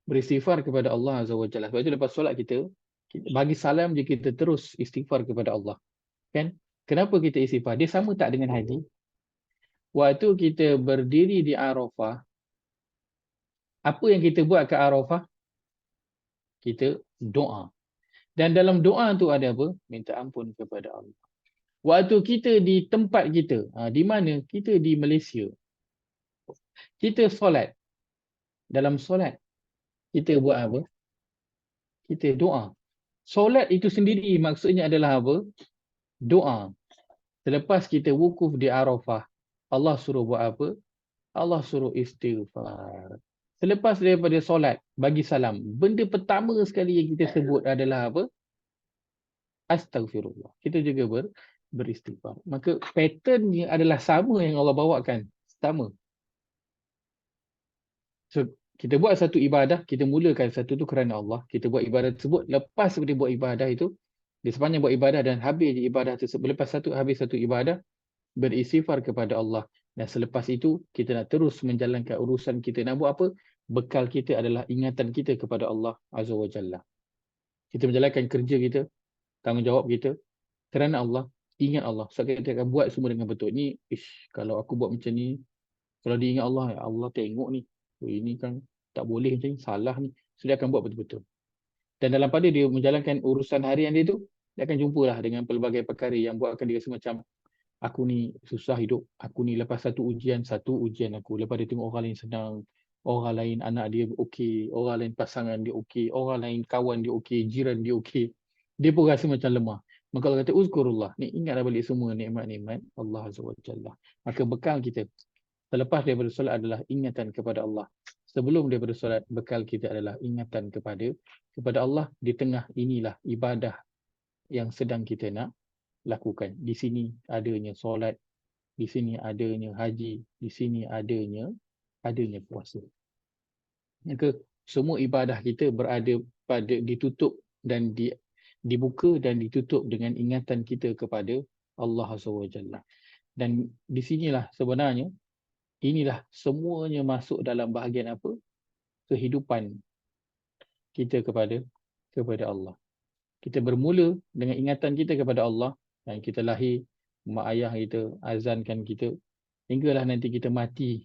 S1: Beristighfar kepada Allah Azza wa Jalla. Sebab itu lepas solat kita bagi salam je kita terus istighfar kepada Allah. Kan? Kenapa kita istighfar? Dia sama tak dengan haji? waktu kita berdiri di Arafah, apa yang kita buat kat Arafah? Kita doa. Dan dalam doa tu ada apa? Minta ampun kepada Allah. Waktu kita di tempat kita, di mana? Kita di Malaysia. Kita solat. Dalam solat, kita buat apa? Kita doa. Solat itu sendiri maksudnya adalah apa? Doa. Selepas kita wukuf di Arafah, Allah suruh buat apa? Allah suruh istighfar. Selepas daripada solat, bagi salam. Benda pertama sekali yang kita sebut adalah apa? Astaghfirullah. Kita juga beristighfar. Maka patternnya adalah sama yang Allah bawakan. Sama. So, kita buat satu ibadah, kita mulakan satu tu kerana Allah. Kita buat ibadah tersebut, lepas kita buat ibadah itu, di sepanjang buat ibadah dan habis ibadah tersebut, lepas habis satu ibadah, beristighfar kepada Allah. Dan selepas itu, kita nak terus menjalankan urusan kita. Nak buat apa? Bekal kita adalah ingatan kita kepada Allah Azza wa Jalla. Kita menjalankan kerja kita, tanggungjawab kita kerana Allah, ingat Allah. So, kita akan buat semua dengan betul. Ni, kalau aku buat macam ni, kalau dia ingat Allah, ya Allah tengok ni. Ini kan tak boleh macam ni, salah ni. So, dia akan buat betul-betul. Dan dalam pada dia menjalankan urusan harian dia tu, dia akan jumpalah dengan pelbagai perkara yang buatkan dia rasa macam aku ni susah hidup, aku ni lepas satu ujian aku. Lepas dia tengok orang lain senang, orang lain anak dia okey, orang lain pasangan dia okey, orang lain kawan dia okey, jiran dia okey. Dia pun rasa macam lemah. Maka Allah kata uzkurullah, ni ingatlah balik semua nikmat-nikmat Allah Azza wa Jalla. Maka bekal kita selepas daripada solat adalah ingatan kepada Allah. Sebelum daripada solat, bekal kita adalah ingatan kepada Allah. Di tengah inilah ibadah yang sedang kita nak lakukan. Di sini adanya solat, di sini adanya haji, di sini adanya puasa. Maka semua ibadah kita berada pada ditutup dan dibuka dan ditutup dengan ingatan kita kepada Allah Azza wa Jalla. Dan di sinilah sebenarnya inilah semuanya masuk dalam bahagian apa? Kehidupan kita kepada Allah. Kita bermula dengan ingatan kita kepada Allah dan kita lahir, mak ayah kita azankan kita hinggalah nanti kita mati.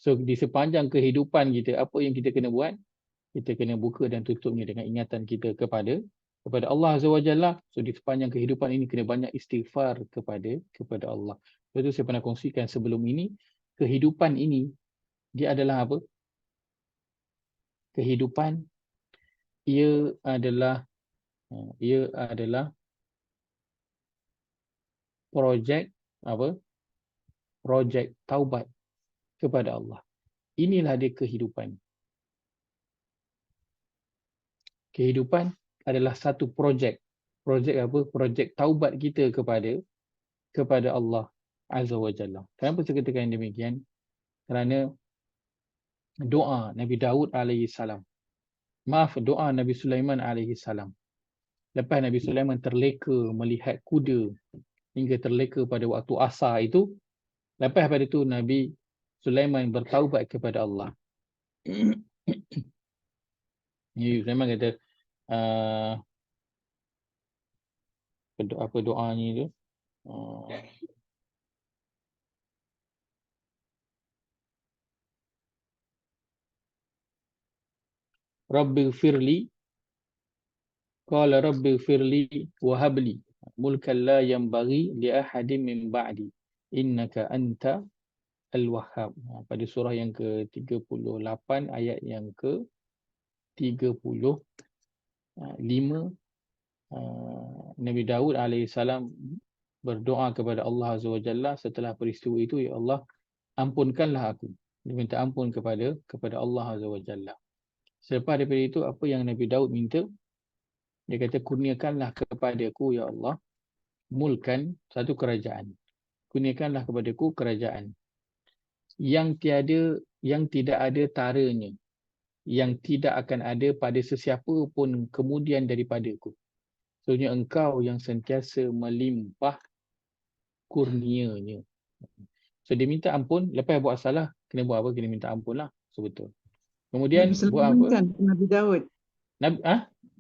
S1: So di sepanjang kehidupan kita, apa yang kita kena buat? Kita kena buka dan tutupnya dengan ingatan kita kepada Allah Azza wa Jalla. So di sepanjang kehidupan ini kena banyak istighfar kepada Allah. Itu saya pernah kongsikan sebelum ini. Kehidupan ini dia adalah apa? Kehidupan ia adalah projek apa? Projek taubat kepada Allah. Inilah dia kehidupan. Kehidupan adalah satu projek. Projek apa? Projek taubat kita kepada Allah Azza wa Jalla. Kenapa saya katakan demikian? Kerana doa Nabi Daud alaihi salam. Maaf, doa Nabi Sulaiman alaihi salam. Lepas Nabi Sulaiman terleka melihat kuda hingga terleka pada waktu asar itu, lepas pada itu Nabi Sulaiman bertaubat kepada Allah. Nabi Sulaiman kata apa doanya tu? Rabbighfirli, qala rabbighfirli wa habli mulkan la yanbaghi li ahadin min ba'di innaka anta al-wahhab. Pada surah yang ke-38 ayat yang ke-35, Nabi Daud alaihissalam berdoa kepada Allah Azza wa Jalla setelah peristiwa itu, ya Allah, ampunkanlah aku. Dia minta ampun kepada Allah Azza wa Jalla. Selepas daripada itu, apa yang Nabi Daud minta? Dia kata, kurniakanlah kepadaku, ya Allah, mulkan, satu kerajaan. Kurniakanlah kepadaku kerajaan yang tidak ada taranya, yang tidak akan ada pada sesiapa pun kemudian daripadaku. Maksudnya engkau yang sentiasa melimpah kurnianya. So dia minta ampun, lepas buat salah, kena buat apa? Kena minta ampun lah. So betul. Kemudian
S3: Nabi
S1: buat
S3: Sulaiman
S1: apa?
S3: kan ke Nabi Daud?
S1: Nabi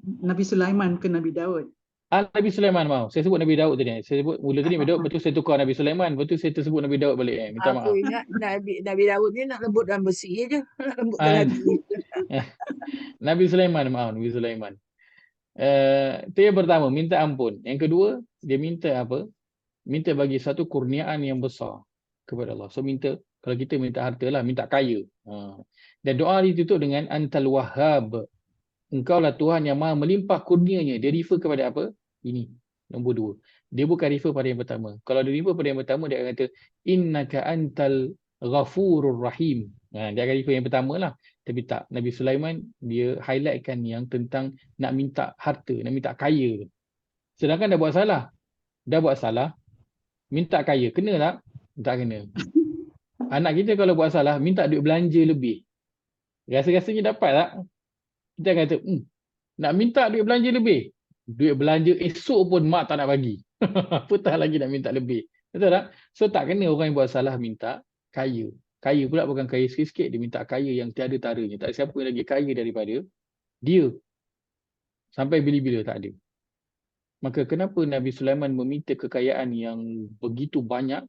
S3: Nabi Sulaiman ke Nabi Daud?
S1: Nabi Sulaiman mau. Saya sebut Nabi Daud tadi. Saya sebut mula tadi Nabi Daud, betul saya tukar Nabi Sulaiman, betul saya tersebut Nabi Daud balik. Minta
S2: Aku
S1: maaf.
S2: ingat Nabi Daud ni nak lembutkan besi je. Nak lembutkan
S1: Ah,
S2: hati.
S1: Nabi Sulaiman, maaf, Nabi Sulaiman. Itu yang pertama, minta ampun. Yang kedua, dia minta apa? Minta bagi satu kurniaan yang besar kepada Allah. So minta, kalau kita minta harta lah, minta kaya. Dan doa ditutup dengan Antal Wahhab. Engkaulah Tuhan yang maha melimpah kurnianya. Dia refer kepada apa? Ini, nombor dua. Dia bukan refer pada yang pertama. Kalau dia refer pada yang pertama, dia akan kata Innaka antal ghafurur rahim. Dia akan refer yang pertama lah. Tapi tak, Nabi Sulaiman dia highlightkan yang tentang nak minta harta, nak minta kaya. Sedangkan dah buat salah. Dah buat salah, minta kaya. Kena tak? Tak kena. Anak kita kalau buat salah, minta duit belanja lebih. Rasa-rasanya dapat tak? Kita akan kata, nak minta duit belanja lebih. Duit belanja esok pun mak tak nak bagi. Apatah lagi nak minta lebih. Betul tak? So tak kena orang yang buat salah minta kaya. Kaya pula bukan kaya sikit-sikit. Dia minta kaya yang tiada taranya. Tak ada siapa lagi kaya daripada dia. Sampai bila-bila tak ada. Maka kenapa Nabi Sulaiman meminta kekayaan yang begitu banyak?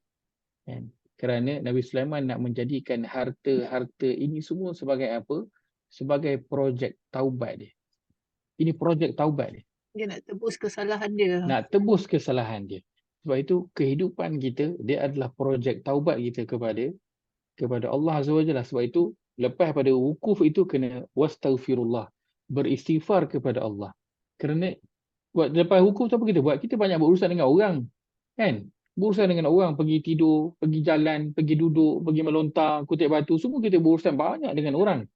S1: Kan? Kerana Nabi Sulaiman nak menjadikan harta-harta ini semua sebagai apa? Sebagai projek taubat dia. Ini projek taubat dia.
S2: Dia nak tebus kesalahan dia.
S1: Nak tebus kesalahan dia. Sebab itu kehidupan kita, dia adalah projek taubat kita kepada Allah Azza wa Jalla. Sebab itu lepas pada wukuf itu kena wastaghfirullah. Beristighfar kepada Allah. Kerana lepas wukuf tu apa kita buat? Kita banyak berurusan dengan orang. Kan? Berurusan dengan orang, pergi tidur, pergi jalan, pergi duduk, pergi melontar, kutip batu. Semua kita berurusan banyak dengan orang.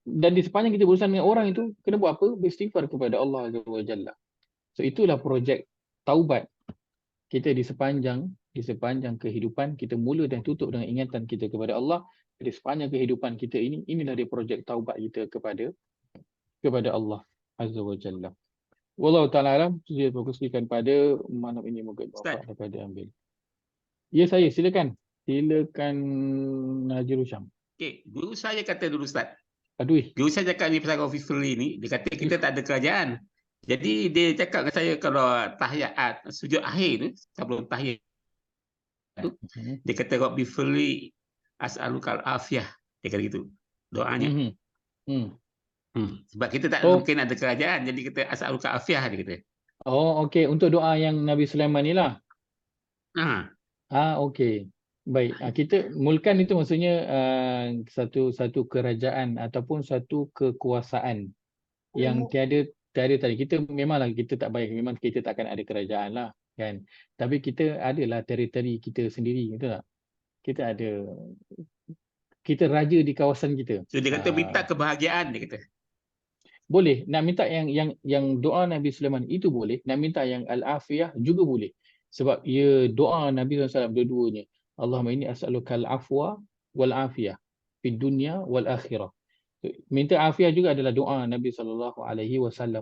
S1: Dan di sepanjang kita berurusan dengan orang itu, kena buat apa? Beristighfar kepada Allah Azza wa Jalla. So itulah projek taubat kita di sepanjang kehidupan kita mula dan tutup dengan ingatan kita kepada Allah. Di sepanjang kehidupan kita ini, inilah dia projek taubat kita kepada Allah Azza wa Jalla. Wallahu ta'ala alam, saya fokuskan pada malam ini, mungkin Bapak dapat ambil. Ya, saya silakan. Silakan Najir Usyam.
S4: Okey, guru saya kata dulu Ustaz.
S1: Aduh.
S4: Guru saya cakap ni pasal Ghafurli ni, dia kata kita tak ada kerajaan. Jadi dia cakap dengan saya kalau tahiyat sujud akhir ni sebelum tahiyat tu, dia kata Ghafurli as'alukal afiyah. Dia kata gitu. Doanya. Sebab kita tak mungkin ada kerajaan, jadi kita as'alukal afiyah dia kata.
S1: Oh, okey, untuk doa yang Nabi Sulaiman ni lah. Okey. Baik, kita mulkan itu maksudnya satu kerajaan ataupun satu kekuasaan yang tiada tadi. Kita memanglah kita tak baik, memang kita takkan ada kerajaan lah kan. Tapi kita adalah teritori kita sendiri, betul tak? Kita raja di kawasan kita.
S4: So dia kata minta kebahagiaan, dia kata.
S1: Boleh, nak minta yang doa Nabi Sulaiman itu boleh, nak minta yang al-afiyah juga boleh. Sebab doa Nabi SAW dua-duanya. Allahumma inni as'alukal afwa wal afiyah fid dunya wal akhirah. Minta afiah juga adalah doa Nabi SAW.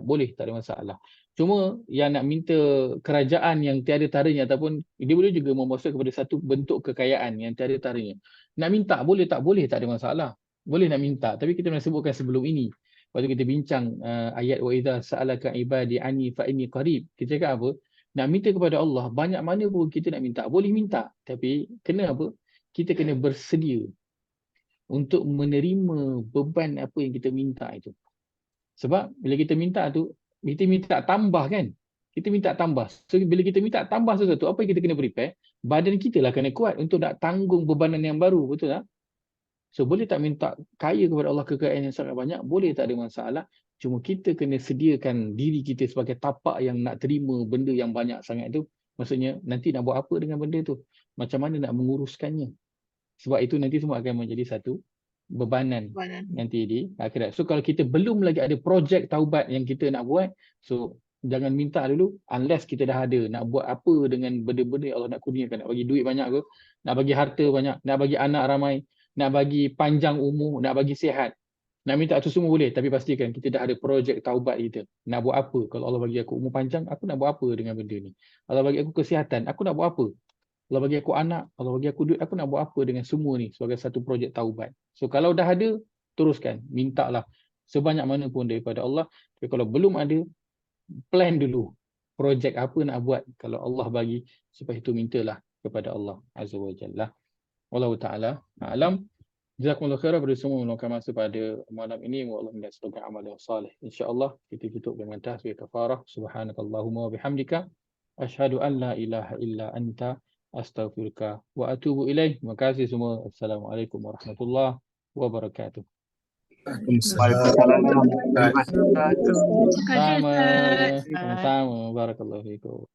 S1: Boleh, tak ada masalah. Cuma yang nak minta kerajaan yang tiada taranya ataupun dia boleh juga membawa kepada satu bentuk kekayaan yang tiada taranya. Nak minta boleh, tak boleh, tak ada masalah. Boleh nak minta, tapi kita nak sebutkan sebelum ini. Waktu kita bincang ayat wa idza sa'alaka ibadi anni fa inni qarib. Kita cakap apa? Nak minta kepada Allah, banyak mana pun kita nak minta. Boleh minta, tapi kena apa? Kita kena bersedia untuk menerima beban apa yang kita minta itu. Sebab bila kita minta tu, kita minta tambah kan? Kita minta tambah. So bila kita minta tambah sesuatu, apa yang kita kena prepare? Badan kita lah kena kuat untuk nak tanggung bebanan yang baru, betul tak? So boleh tak minta kaya kepada Allah, kekayaan yang sangat banyak? Boleh, tak ada masalah. Cuma kita kena sediakan diri kita sebagai tapak yang nak terima benda yang banyak sangat tu. Maksudnya nanti nak buat apa dengan benda tu? Macam mana nak menguruskannya? Sebab itu nanti semua akan menjadi satu bebanan nanti di akhirat. So kalau kita belum lagi ada projek taubat yang kita nak buat, so jangan minta dulu unless kita dah ada nak buat apa dengan benda-benda yang Allah nak kurniakan. Nak bagi duit banyak ke? Nak bagi harta banyak? Nak bagi anak ramai? Nak bagi panjang umur? Nak bagi sihat? Nak minta itu semua boleh, tapi pastikan kita dah ada projek taubat kita. Nak buat apa? Kalau Allah bagi aku umur panjang, aku nak buat apa dengan benda ni? Allah bagi aku kesihatan, aku nak buat apa? Allah bagi aku anak, Allah bagi aku duit, aku nak buat apa dengan semua ni sebagai satu projek taubat. So kalau dah ada, teruskan, mintalah sebanyak mana pun daripada Allah. Tapi kalau belum ada, plan dulu projek apa nak buat. Kalau Allah bagi, selepas itu mintalah kepada Allah Azza wa Jalla. Wallahu ta'ala a'lam. Jazakumullah khairan pada semua meluangkan masa pada malam ini. Moga Allah menjadi sebagai amal yang salih. InsyaAllah kita tutup dengan tahsbih kafarah. Subhanakallahumma wa bihamdika asyhadu an la ilaha illa anta astaghfiruka wa atubu ilaih. Terima kasih semua. Assalamualaikum warahmatullahi wabarakatuh.
S5: Waalaikumsalam.
S2: Terima kasih, Ustaz.
S1: Sama-sama. Barakallahu fiikum.